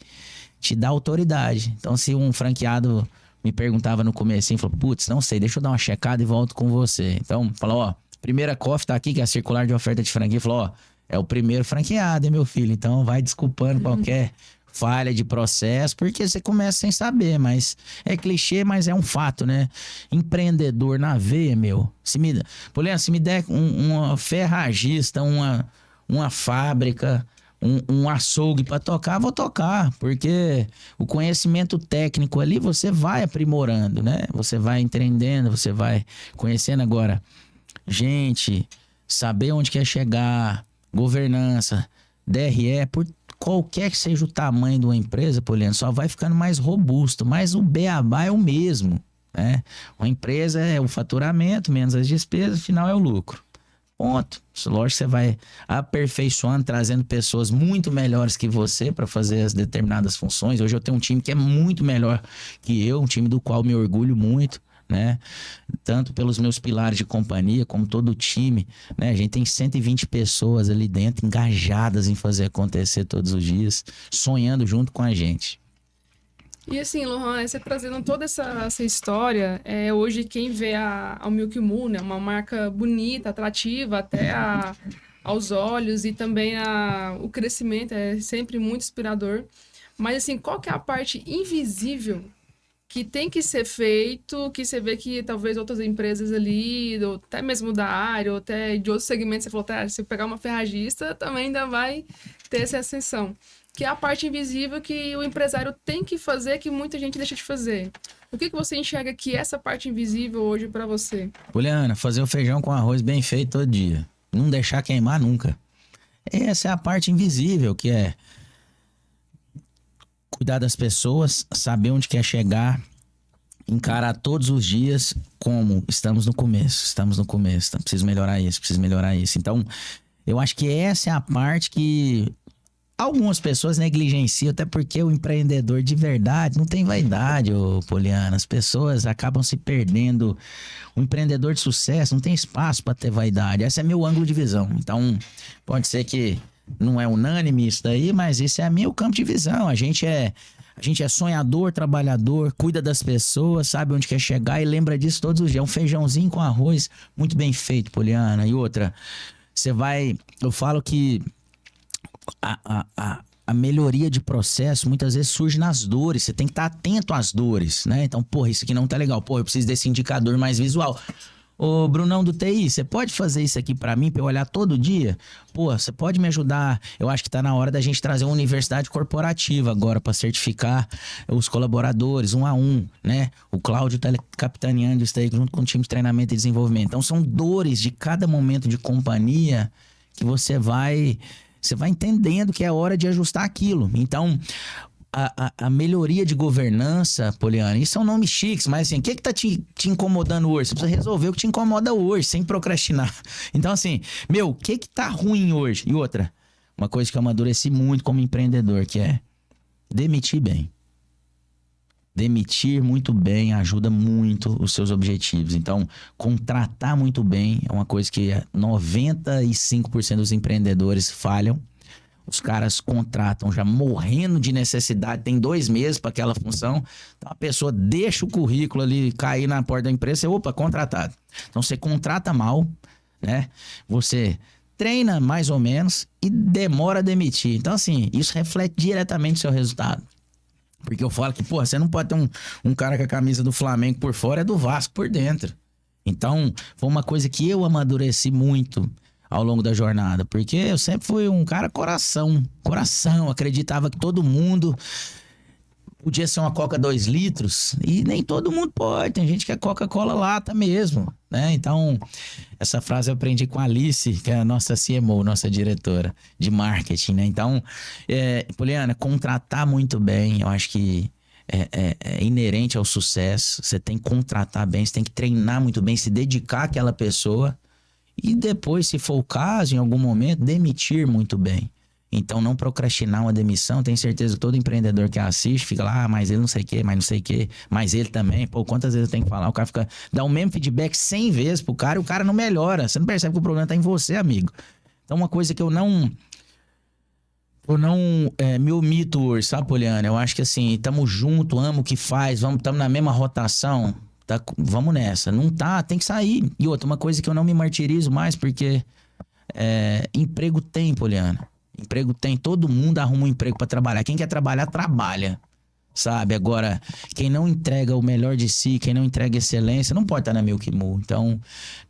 dá autoridade. Então, se um franqueado me perguntava no começo, falou, putz, não sei, deixa eu dar uma checada e volto com você. Então, falou, ó, primeira coffee tá aqui, que é a circular de oferta de franquia. Falou, ó, é o primeiro franqueado, hein, meu filho? Então, vai desculpando qualquer falha de processo, porque você começa sem saber, mas é clichê, mas é um fato, né? Empreendedor na veia, meu. Poliana, se me der uma ferragista, uma fábrica, um açougue para tocar, vou tocar, porque o conhecimento técnico ali você vai aprimorando, né? Você vai entendendo, você vai conhecendo agora. Gente, saber onde quer chegar, governança, DRE, por qualquer que seja o tamanho de uma empresa, Poliana, só vai ficando mais robusto, mas o beabá é o mesmo, né? Uma empresa é o faturamento, menos as despesas, final é o lucro. Ponto. Lógico que você vai aperfeiçoando, trazendo pessoas muito melhores que você para fazer as determinadas funções. Hoje eu tenho um time que é muito melhor que eu, um time do qual me orgulho muito, né? Tanto pelos meus pilares de companhia, como todo o time, né? A gente tem 120 pessoas ali dentro, engajadas em fazer acontecer todos os dias, sonhando junto com a gente. E assim, Lohan, você trazendo toda essa história, hoje quem vê a Milk Moon, né, uma marca bonita, atrativa até aos olhos, e também o crescimento é sempre muito inspirador. Mas assim, qual que é a parte invisível que tem que ser feito, que você vê que talvez outras empresas ali, ou até mesmo da área, ou até de outros segmentos, você falou, tá, se pegar uma ferragista, também ainda vai ter essa ascensão. Que é a parte invisível que o empresário tem que fazer, que muita gente deixa de fazer. O que você enxerga que é essa parte invisível hoje para você? Poliana, fazer o feijão com arroz bem feito todo dia. Não deixar queimar nunca. Essa é a parte invisível, que é cuidar das pessoas, saber onde quer chegar, encarar todos os dias como estamos no começo, preciso melhorar isso. Então, eu acho que essa é a parte que algumas pessoas negligenciam, até porque o empreendedor de verdade não tem vaidade, Poliana. As pessoas acabam se perdendo. O empreendedor de sucesso não tem espaço para ter vaidade. Esse é meu ângulo de visão. Então, pode ser que não é unânime isso daí, mas esse é meu campo de visão. A gente é sonhador, trabalhador, cuida das pessoas, sabe onde quer chegar e lembra disso todos os dias. Um feijãozinho com arroz muito bem feito, Poliana. E outra, eu falo que a melhoria de processo muitas vezes surge nas dores. Você tem que estar atento às dores, né? Então, isso aqui não tá legal. Eu preciso desse indicador mais visual. Ô, Brunão do TI, você pode fazer isso aqui pra mim, pra eu olhar todo dia? Você pode me ajudar? Eu acho que tá na hora da gente trazer uma universidade corporativa agora pra certificar os colaboradores, um a um, né? O Cláudio tá capitaneando isso aí junto com o time de treinamento e desenvolvimento. Então, são dores de cada momento de companhia que você vai entendendo que é hora de ajustar aquilo. Então, a melhoria de governança, Poliana, isso é um nome chique, mas assim, o que tá te incomodando hoje? Você precisa resolver o que te incomoda hoje, sem procrastinar. Então, assim, o que tá ruim hoje? E outra, uma coisa que eu amadureci muito como empreendedor, que é demitir bem. Demitir muito bem ajuda muito os seus objetivos. Então, contratar muito bem é uma coisa que 95% dos empreendedores falham. Os caras contratam já morrendo de necessidade, tem 2 meses para aquela função. Então, a pessoa deixa o currículo ali cair na porta da empresa, contratado. Então, você contrata mal, né? Você treina mais ou menos e demora a demitir. Então, assim, isso reflete diretamente no seu resultado. Porque eu falo que, você não pode ter um cara com a camisa do Flamengo por fora, é do Vasco por dentro. Então, foi uma coisa que eu amadureci muito ao longo da jornada. Porque eu sempre fui um cara coração. Acreditava que todo mundo podia ser uma Coca 2 litros. E nem todo mundo pode. Tem gente que é Coca-Cola lata mesmo, né? Então, essa frase eu aprendi com a Alice, que é a nossa CMO, nossa diretora de marketing, né? Então, Poliana, contratar muito bem, eu acho que é inerente ao sucesso. Você tem que contratar bem, você tem que treinar muito bem, se dedicar àquela pessoa e depois, se for o caso, em algum momento, demitir muito bem. Então, não procrastinar uma demissão. Tenho certeza que todo empreendedor que assiste fica lá, mas ele não sei o quê, mas ele também. Quantas vezes eu tenho que falar? O cara dá o mesmo feedback 100 vezes pro cara e o cara não melhora. Você não percebe que o problema tá em você, amigo. Então, uma coisa que eu não me omito hoje, sabe, Poliana? Eu acho que assim, tamo junto, amo o que faz, tamo na mesma rotação, vamos nessa. Não tá, tem que sair. E outra, uma coisa que eu não me martirizo mais, porque emprego tem, Poliana. Emprego tem, todo mundo arruma um emprego pra trabalhar. Quem quer trabalhar, trabalha. Sabe? Agora, quem não entrega o melhor de si, quem não entrega excelência, não pode estar na Milk Moo. Então,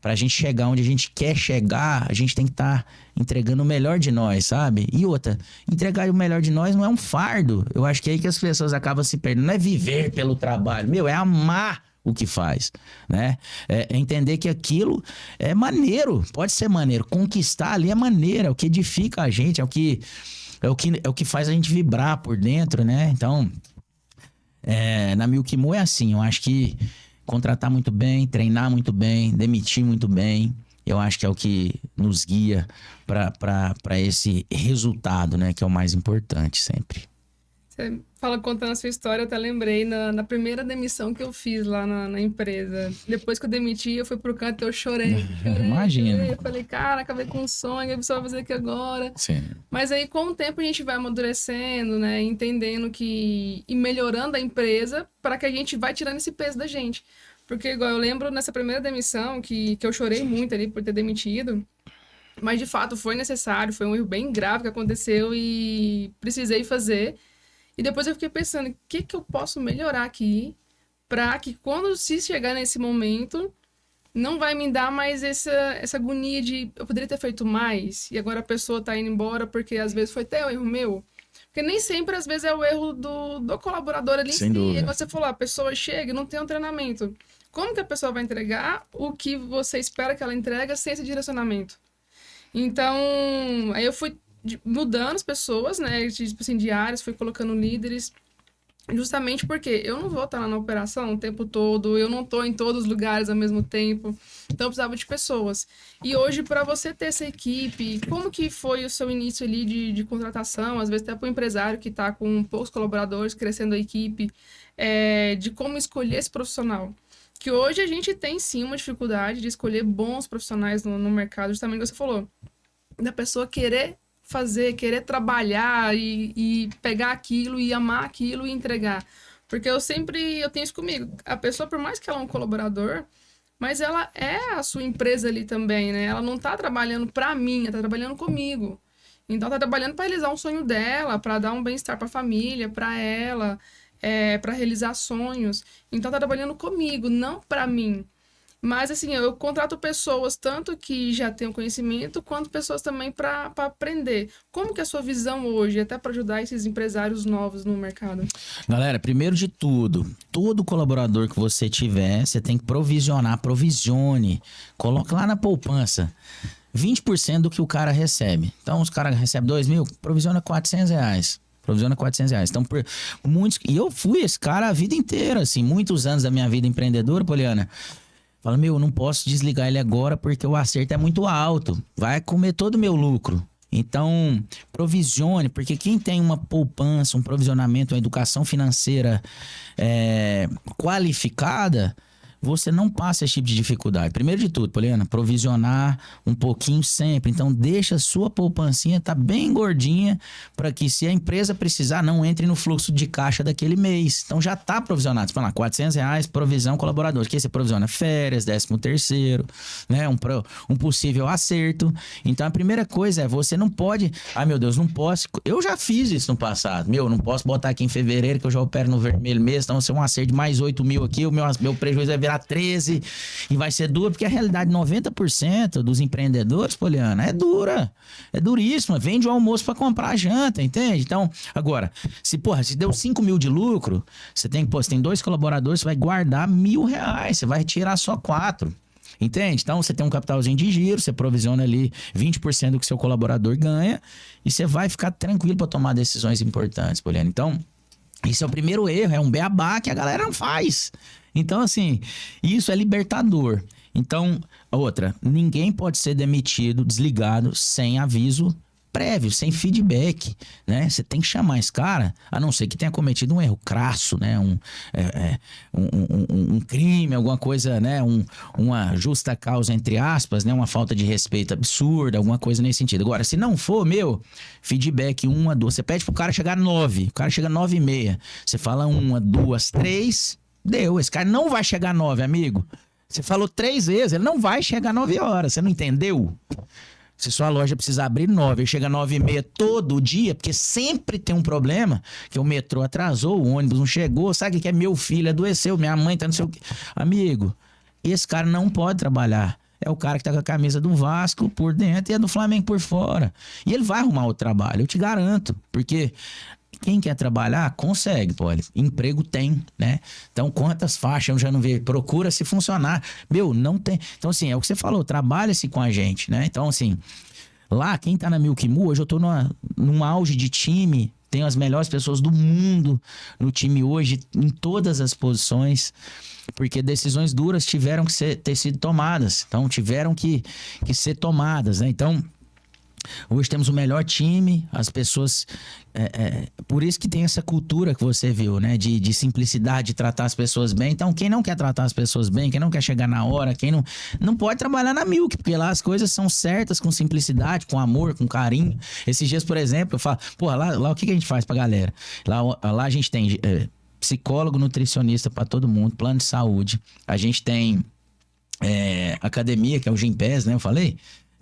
pra gente chegar onde a gente quer chegar, a gente tem que estar entregando o melhor de nós, sabe? E outra, entregar o melhor de nós não é um fardo. Eu acho que é aí que as pessoas acabam se perdendo. Não é viver pelo trabalho. É amar o que faz, né? É entender que aquilo é maneiro, pode ser maneiro. Conquistar ali é maneiro, é o que edifica a gente, é o que faz a gente vibrar por dentro, né? Então... na Milk Moo é assim, eu acho que contratar muito bem, treinar muito bem, demitir muito bem, eu acho que é o que nos guia para esse resultado, né? Que é o mais importante sempre. Você fala, contando a sua história, eu até lembrei na primeira demissão que eu fiz lá na empresa. Depois que eu demiti, eu fui pro canto e eu chorei. Imagina. Eu falei, cara, acabei com um sonho, o que você vai fazer aqui agora? Sim. Mas aí, com o tempo, a gente vai amadurecendo, né? Entendendo que... E melhorando a empresa para que a gente vai tirando esse peso da gente. Porque, igual eu lembro nessa primeira demissão, que eu chorei muito ali por ter demitido. Mas, de fato, foi necessário. Foi um erro bem grave que aconteceu e precisei fazer. E depois eu fiquei pensando, o que eu posso melhorar aqui para que quando se chegar nesse momento, não vai me dar mais essa agonia de eu poderia ter feito mais e agora a pessoa tá indo embora porque às vezes foi até o erro meu. Porque nem sempre, às vezes, é o erro do colaborador ali em si. Sem dúvida. E você falou, a pessoa chega e não tem um treinamento. Como que a pessoa vai entregar o que você espera que ela entregue sem esse direcionamento? Então, aí eu fui mudando as pessoas, né, tipo assim, de áreas, fui colocando líderes, justamente porque eu não vou estar lá na operação o tempo todo, eu não estou em todos os lugares ao mesmo tempo, então eu precisava de pessoas. E hoje, para você ter essa equipe, como que foi o seu início ali de contratação, às vezes até para o empresário que está com poucos colaboradores, crescendo a equipe, de como escolher esse profissional? Que hoje a gente tem sim uma dificuldade de escolher bons profissionais no mercado, justamente o que você falou, da pessoa querer fazer, querer trabalhar e pegar aquilo e amar aquilo e entregar. Porque eu tenho isso comigo. A pessoa, por mais que ela é um colaborador, mas ela é a sua empresa ali também, né? Ela não tá trabalhando pra mim, ela tá trabalhando comigo. Então, ela tá trabalhando para realizar um sonho dela, para dar um bem-estar pra família, pra ela, para realizar sonhos. Então, tá trabalhando comigo, não pra mim. Mas, assim, eu contrato pessoas tanto que já têm conhecimento, quanto pessoas também para aprender. Como que é a sua visão hoje, até para ajudar esses empresários novos no mercado? Galera, primeiro de tudo, todo colaborador que você tiver, você tem que provisione. Coloca lá na poupança 20% do que o cara recebe. Então, os caras recebem 2 mil, provisiona R$400. Provisiona R$400. Então, e eu fui esse cara a vida inteira, assim, muitos anos da minha vida empreendedora, Poliana. Fala, eu não posso desligar ele agora porque o acerto é muito alto. Vai comer todo o meu lucro. Então, provisione, porque quem tem uma poupança, um provisionamento, uma educação financeira qualificada, você não passa esse tipo de dificuldade. Primeiro de tudo, Poliana, provisionar um pouquinho sempre. Então, deixa a sua poupancinha tá bem gordinha para que, se a empresa precisar, não entre no fluxo de caixa daquele mês. Então, já tá provisionado. Você fala, R$400, provisão colaborador. O que você provisiona? Férias, 13º, né? Um possível acerto. Então, a primeira coisa é, você não pode... Ai, meu Deus, não posso... Eu já fiz isso no passado. Não posso botar aqui em fevereiro que eu já opero no vermelho mesmo. Então, se é um acerto de mais 8 mil aqui, o meu prejuízo vai virar 13 e vai ser duro, porque a realidade 90% dos empreendedores, Poliana, é dura, é duríssima, vende o almoço para comprar a janta, entende? Então, agora, se deu 5 mil de lucro, você tem 2 colaboradores, você vai guardar R$1.000, você vai retirar só 4. Entende? Então, você tem um capitalzinho de giro, você provisiona ali 20% do que seu colaborador ganha e você vai ficar tranquilo para tomar decisões importantes, Poliana. Então, isso é o primeiro erro, é um beabá que a galera não faz. Então, assim, isso é libertador. Então, outra, ninguém pode ser demitido, desligado, sem aviso prévio, sem feedback, né? Você tem que chamar esse cara, a não ser que tenha cometido um erro crasso, né? Um crime, alguma coisa, né? Uma justa causa, entre aspas, né? Uma falta de respeito absurda, alguma coisa nesse sentido. Agora, se não for, feedback 1, 2, você pede pro cara chegar 9, o cara chega 9:30, você fala 1, 2, 3, deu, esse cara não vai chegar 9, amigo. Você falou 3 vezes, ele não vai chegar 9 horas, você não entendeu? Se sua loja precisa abrir 9, e chega 9h30 todo dia, porque sempre tem um problema, que o metrô atrasou, o ônibus não chegou, sabe o que é? Meu filho adoeceu, minha mãe tá não sei o quê. Amigo, esse cara não pode trabalhar. É o cara que tá com a camisa do Vasco por dentro e a do Flamengo por fora. E ele vai arrumar o trabalho, eu te garanto. Porque quem quer trabalhar, consegue, pô. Emprego tem, né? Então, quantas faixas eu já não vi? Procura se funcionar. Meu, não tem. Então, assim, é o que você falou, trabalha-se com a gente, né? Então, assim, lá, quem tá na Milk Mu, hoje eu tô num auge de time, tenho as melhores pessoas do mundo no time hoje, em todas as posições, porque decisões duras tiveram que ter sido tomadas. Então, tiveram que ser tomadas, né? Então, hoje temos o melhor time, as pessoas... por isso que tem essa cultura que você viu, né? De simplicidade, de tratar as pessoas bem. Então, quem não quer tratar as pessoas bem, quem não quer chegar na hora, quem não pode trabalhar na Milk, porque lá as coisas são certas, com simplicidade, com amor, com carinho. Esses dias, por exemplo, eu falo... Pô, lá o que a gente faz pra galera? Lá a gente tem psicólogo, nutricionista pra todo mundo, plano de saúde. A gente tem academia, que é o Gympass, né? Eu falei...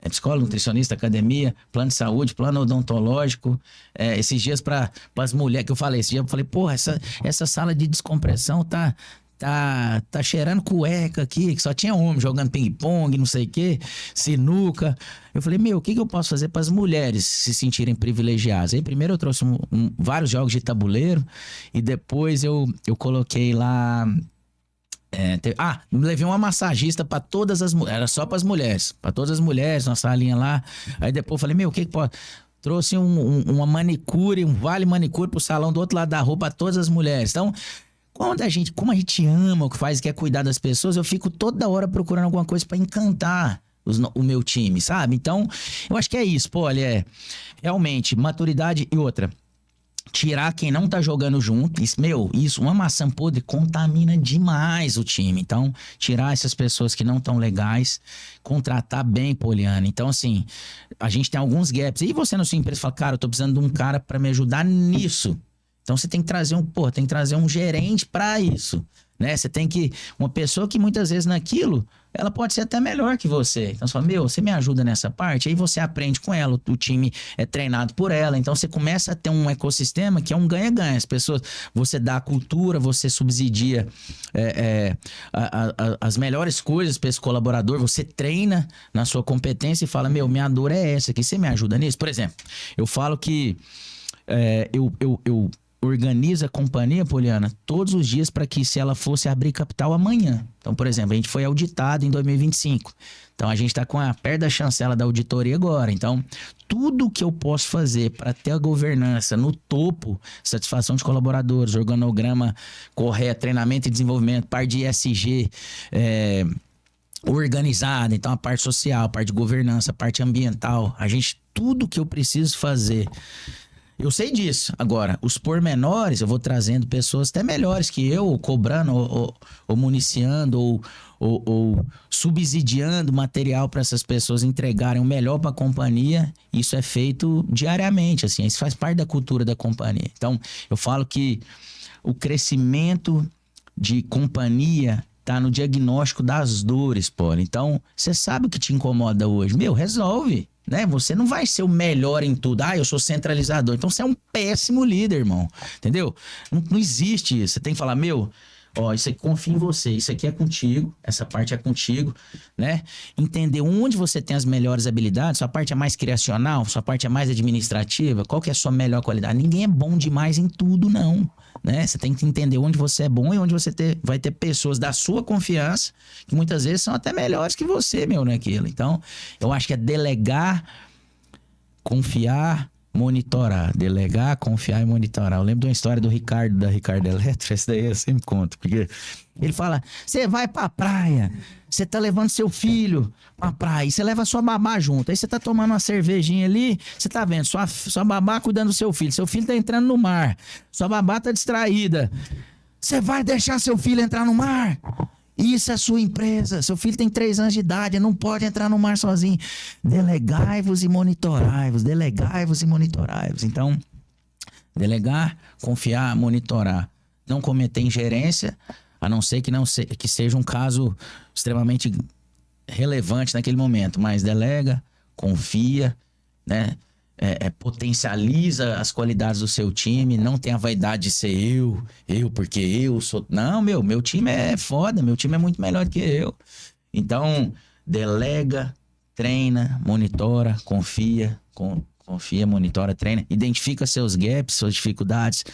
psicólogo, nutricionista, academia, plano de saúde, plano odontológico. Esses dias para as mulheres, que eu falei, esse dia eu falei, porra, essa sala de descompressão tá cheirando cueca aqui, que só tinha homem jogando ping-pong, não sei o quê, sinuca. Eu falei, o que eu posso fazer para as mulheres se sentirem privilegiadas? Aí primeiro eu trouxe vários jogos de tabuleiro e depois eu coloquei lá... levei uma massagista pra todas as mulheres, era só pras mulheres, pra todas as mulheres, uma salinha lá. Aí depois eu falei, o que pode? Trouxe uma manicure, um vale manicure pro salão do outro lado da rua pra todas as mulheres. Então, como a gente ama o que faz e quer cuidar das pessoas, eu fico toda hora procurando alguma coisa pra encantar o meu time, sabe? Então, eu acho que é isso, pô, olha, realmente, maturidade e outra. Tirar quem não tá jogando junto. Isso, uma maçã podre contamina demais o time. Então, tirar essas pessoas que não estão legais, contratar bem, Poliana. Então, assim, a gente tem alguns gaps. E você na sua empresa fala, cara, eu tô precisando de um cara para me ajudar nisso. Então, você tem que trazer um gerente para isso, né? Você tem que... Uma pessoa que muitas vezes naquilo, ela pode ser até melhor que você. Então, você fala, você me ajuda nessa parte? Aí você aprende com ela, o time é treinado por ela. Então, você começa a ter um ecossistema que é um ganha-ganha. As pessoas, você dá a cultura, você subsidia as melhores coisas para esse colaborador, você treina na sua competência e fala, minha dor é essa aqui, você me ajuda nisso? Por exemplo, eu falo que eu organiza a companhia, Poliana, todos os dias para que se ela fosse abrir capital amanhã. Então, por exemplo, a gente foi auditado em 2025. Então, a gente está perto da chancela da auditoria agora. Então, tudo que eu posso fazer para ter a governança no topo, satisfação de colaboradores, organograma correto, treinamento e desenvolvimento, parte de ESG, organizada, então a parte social, a parte de governança, a parte ambiental, tudo que eu preciso fazer... Eu sei disso. Agora, os pormenores, eu vou trazendo pessoas até melhores que eu, ou cobrando, ou municiando, ou subsidiando material para essas pessoas entregarem o melhor para a companhia. Isso é feito diariamente, assim, isso faz parte da cultura da companhia. Então, eu falo que o crescimento de companhia tá no diagnóstico das dores, Poli. Então, você sabe o que te incomoda hoje. resolve. Né? Você não vai ser o melhor em tudo. Eu sou centralizador. Então você é um péssimo líder, irmão. Entendeu? Não existe isso. Você tem que falar, isso aqui confia em você. Isso aqui é contigo. Essa parte é contigo, né? Entender onde você tem as melhores habilidades. Sua parte é mais criacional, sua parte é mais administrativa. Qual que é a sua melhor qualidade? Ninguém é bom demais em tudo, não. Né? Você tem que entender onde você é bom e onde você vai ter pessoas da sua confiança que muitas vezes são até melhores que você, naquilo. Então, eu acho que é delegar, confiar, monitorar. Delegar, confiar e monitorar. Eu lembro de uma história do Ricardo, da Ricardo Eletro, essa daí eu sempre conto, porque ele fala, você vai pra praia, você tá levando seu filho pra praia, e você leva sua babá junto, aí você tá tomando uma cervejinha ali, você tá vendo, sua babá cuidando do seu filho tá entrando no mar, sua babá tá distraída, você vai deixar seu filho entrar no mar? Isso é sua empresa, seu filho tem 3 anos de idade, não pode entrar no mar sozinho. Delegai-vos e monitorai-vos, Então, delegar, confiar, monitorar. Não cometer ingerência, a não ser que seja um caso extremamente relevante naquele momento, mas delega, confia, né? Potencializa as qualidades do seu time, não tem a vaidade de ser porque eu sou... Não, meu time é foda, meu time é muito melhor do que eu. Então, delega, treina, monitora, confia, monitora, treina, identifica seus gaps, suas dificuldades,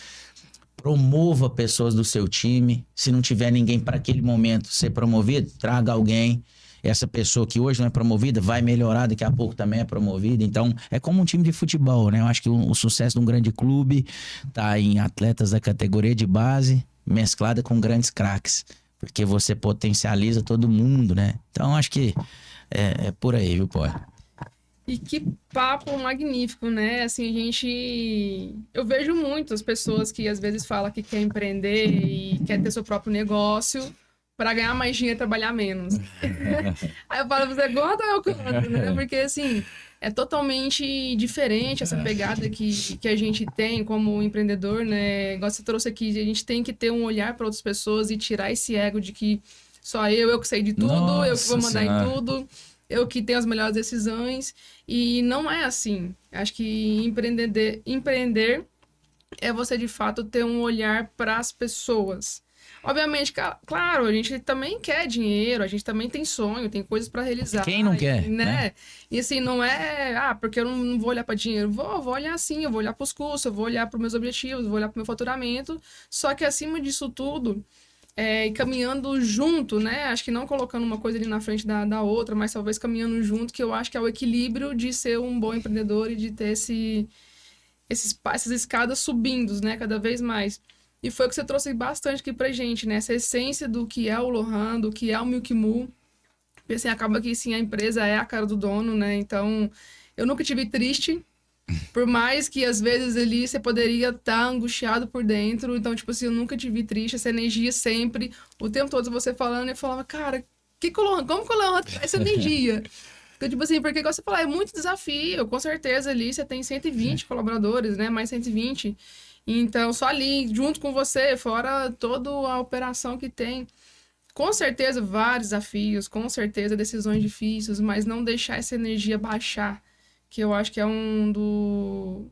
promova pessoas do seu time. Se não tiver ninguém para aquele momento ser promovido, traga alguém. Essa pessoa que hoje não é promovida vai melhorar, daqui a pouco também é promovida. Então, é como um time de futebol, né? Eu acho que o sucesso de um grande clube tá em atletas da categoria de base mesclada com grandes craques, porque você potencializa todo mundo, né? Então, acho que é por aí, viu, pô? E que papo magnífico, né? Assim, eu vejo muitas pessoas que às vezes falam que quer empreender e quer ter seu próprio negócio para ganhar mais dinheiro e trabalhar menos. Aí eu falo, você gosta ou eu conto, né? Porque, assim, é totalmente diferente essa pegada que a gente tem como empreendedor, né? Igual você trouxe aqui, a gente tem que ter um olhar para outras pessoas e tirar esse ego de que só eu que sei de tudo, Nossa eu que vou mandar Senhora. em tudo, eu que tenho as melhores decisões. E não é assim. Acho que empreender é você, de fato, ter um olhar para as pessoas. Obviamente, claro, a gente também quer dinheiro, a gente também tem sonho, tem coisas para realizar. Quem não quer, né? E assim, não é, porque eu não vou olhar para dinheiro. Vou olhar sim, eu vou olhar para os custos, eu vou olhar para os meus objetivos, vou olhar para o meu faturamento. Só que acima disso tudo, e caminhando junto, né? Acho que não colocando uma coisa ali na frente da outra, mas talvez caminhando junto, que eu acho que é o equilíbrio de ser um bom empreendedor e de ter essas escadas subindo, né? Cada vez mais. E foi o que você trouxe bastante aqui pra gente, né? Essa essência do que é o Lohan, do que é o Milk Moo. Porque assim, acaba que sim, a empresa é a cara do dono, né? Então, eu nunca tive triste. Por mais que às vezes ali você poderia estar angustiado por dentro. Então, tipo assim, eu nunca te vi triste, essa energia sempre, o tempo todo você falando, eu falava, cara, como que o Lohan traz essa energia? Então, tipo assim, porque igual você falou, é muito desafio, com certeza ali você tem 120 colaboradores, né? Mais 120. Então, só ali, junto com você, fora toda a operação que tem. Com certeza, vários desafios, com certeza, decisões difíceis, mas não deixar essa energia baixar, que eu acho que é um do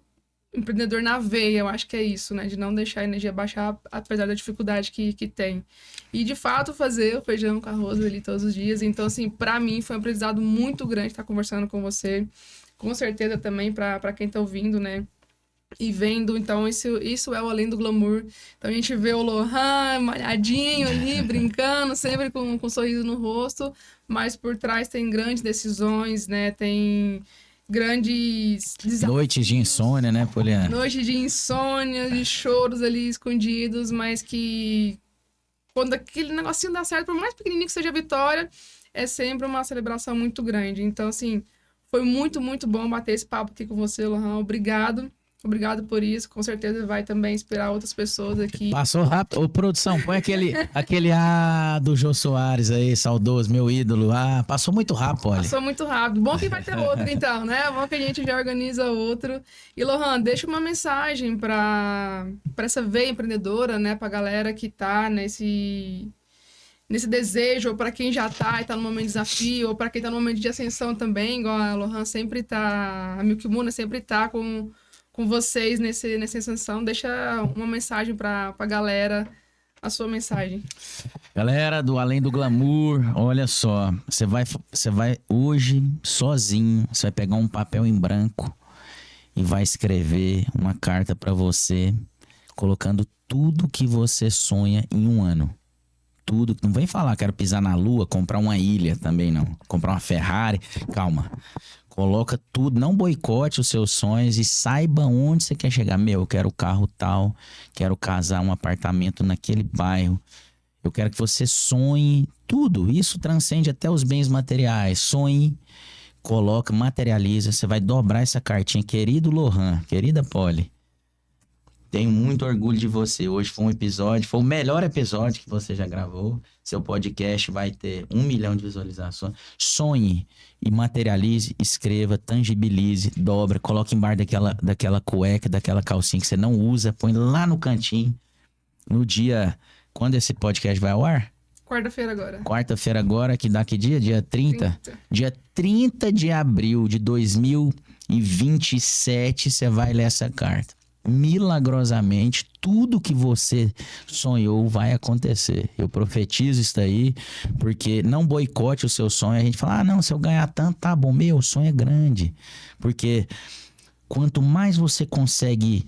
empreendedor na veia, eu acho que é isso, né? De não deixar a energia baixar, apesar da dificuldade que tem. E, de fato, fazer o feijão com arroz ali todos os dias. Então, assim, pra mim, foi um aprendizado muito grande estar conversando com você. Com certeza também pra quem tá ouvindo, né? E vendo, então, isso é o Além do Glamour. Então, a gente vê o Lohan malhadinho ali, brincando, sempre com um sorriso no rosto, mas por trás tem grandes decisões, né? Tem grandes desafios. Noites de insônia, né, Poliana? Noites de insônia, de choros ali escondidos, mas que quando aquele negocinho dá certo, por mais pequenininho que seja a vitória, é sempre uma celebração muito grande. Então, assim, foi muito, muito bom bater esse papo aqui com você, Lohan. Obrigado. Obrigado por isso. Com certeza vai também inspirar outras pessoas aqui. Passou rápido. Ô, produção, põe aquele do Jô Soares aí, saudoso, meu ídolo. Passou muito rápido, olha. Passou muito rápido. Bom que vai ter outro, então, né? Bom que a gente já organiza outro. E, Lohan, deixa uma mensagem para essa veia empreendedora, né? Pra galera que tá nesse desejo, ou para quem já tá e tá no momento de desafio, ou para quem tá no momento de ascensão também, igual a Lohan sempre tá, a Milk Moo sempre tá com vocês nessa ascensão. Deixa uma mensagem pra galera, a sua mensagem. Galera do Além do Glamour, olha só, você vai hoje sozinho, você vai pegar um papel em branco e vai escrever uma carta pra você, colocando tudo que você sonha em um ano. Tudo, não vem falar, quero pisar na lua, comprar uma ilha também não, comprar uma Ferrari, calma. Coloca tudo, não boicote os seus sonhos e saiba onde você quer chegar. Eu quero o carro tal, quero casar um apartamento naquele bairro. Eu quero que você sonhe tudo. Isso transcende até os bens materiais. Sonhe, coloca, materializa. Você vai dobrar essa cartinha. Querido Lohan, querida Polly, tenho muito orgulho de você. Hoje foi o melhor episódio que você já gravou. Seu podcast vai ter 1 milhão de visualizações. Sonhe e materialize, escreva, tangibilize, dobra, coloque embaixo daquela cueca, daquela calcinha que você não usa, põe lá no cantinho. No dia, quando esse podcast vai ao ar? Quarta-feira agora. Quarta-feira agora, que dá que dia? Dia 30? Dia 30 de abril de 2027, você vai ler essa carta. Milagrosamente, tudo que você sonhou vai acontecer. Eu profetizo isso daí, porque não boicote o seu sonho. A gente fala, não, se eu ganhar tanto, tá bom. Meu, o sonho é grande. Porque quanto mais você consegue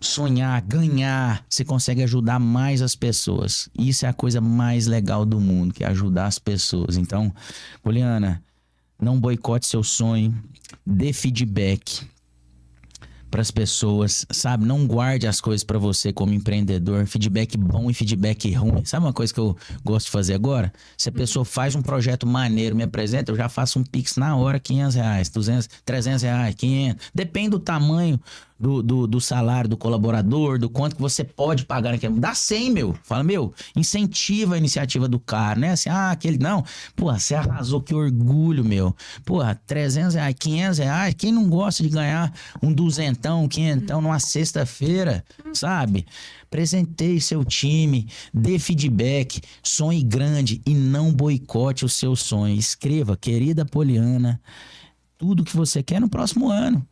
sonhar, ganhar, você consegue ajudar mais as pessoas. Isso é a coisa mais legal do mundo, que é ajudar as pessoas. Então, Poliana, não boicote seu sonho, dê feedback para as pessoas, sabe? Não guarde as coisas para você como empreendedor. Feedback bom e feedback ruim. Sabe uma coisa que eu gosto de fazer agora? Se a pessoa faz um projeto maneiro, me apresenta, eu já faço um Pix na hora, R$500, 200, R$300, 500. Depende do tamanho do salário do colaborador, do quanto que você pode pagar naquele. Dá 100, meu. Fala, meu, incentiva a iniciativa do cara, né? Assim, aquele... Não, porra, você arrasou, que orgulho, meu. Porra, R$300, R$500, quem não gosta de ganhar um duzentão, quinhentão numa sexta-feira, sabe? Presenteie seu time, dê feedback, sonhe grande e não boicote o seu sonho. Escreva, querida Poliana, tudo que você quer no próximo ano.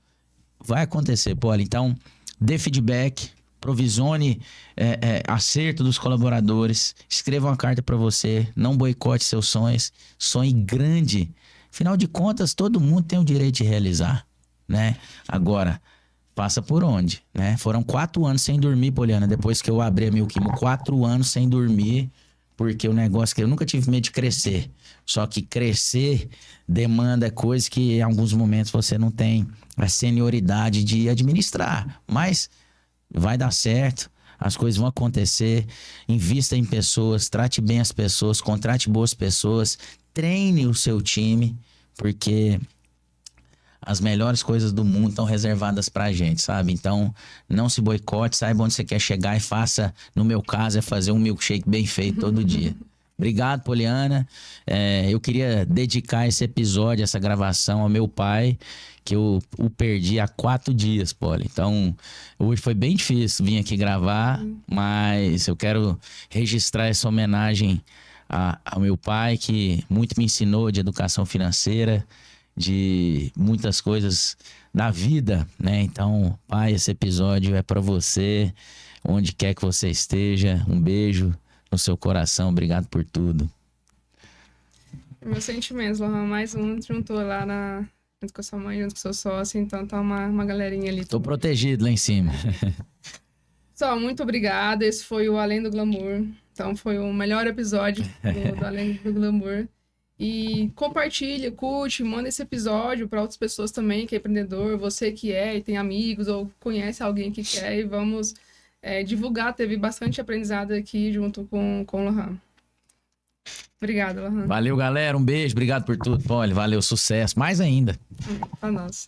Vai acontecer, Poli. Então, dê feedback, provisione acerto dos colaboradores, escreva uma carta para você, não boicote seus sonhos, sonhe grande. Afinal de contas, todo mundo tem o direito de realizar, né? Agora, passa por onde, né? Foram 4 anos sem dormir, Poliana, depois que eu abri a Mil Quimo, 4 anos sem dormir, porque o negócio que eu nunca tive medo de crescer. Só que crescer demanda coisas que em alguns momentos você não tem a senioridade de administrar. Mas vai dar certo, as coisas vão acontecer. Invista em pessoas, trate bem as pessoas, contrate boas pessoas, treine o seu time, porque as melhores coisas do mundo estão reservadas pra gente, sabe? Então, não se boicote, saiba onde você quer chegar e faça, no meu caso, é fazer um milkshake bem feito todo dia. Obrigado, Poliana. Eu queria dedicar esse episódio, essa gravação ao meu pai, que eu o perdi há 4 dias, Poli. Então, hoje foi bem difícil vir aqui gravar, mas eu quero registrar essa homenagem ao meu pai, que muito me ensinou de educação financeira, de muitas coisas da vida, né? Então, pai, esse episódio é pra você, onde quer que você esteja. Um beijo no seu coração, obrigado por tudo. Meus sentimentos, Lohan, mais um juntou lá junto com a sua mãe, junto com o seu sócio, então tá uma galerinha ali. Tô protegido lá em cima. Pessoal, muito obrigada, esse foi o Além do Glamour, então foi o melhor episódio do Além do Glamour. E compartilha, curte, manda esse episódio para outras pessoas também que é empreendedor, você que e tem amigos ou conhece alguém que quer, e vamos divulgar. Teve bastante aprendizado aqui junto com o Lohan. Obrigada, Lohan. Valeu, galera, um beijo, obrigado por tudo, Poli, valeu, sucesso, mais ainda. Pra nós.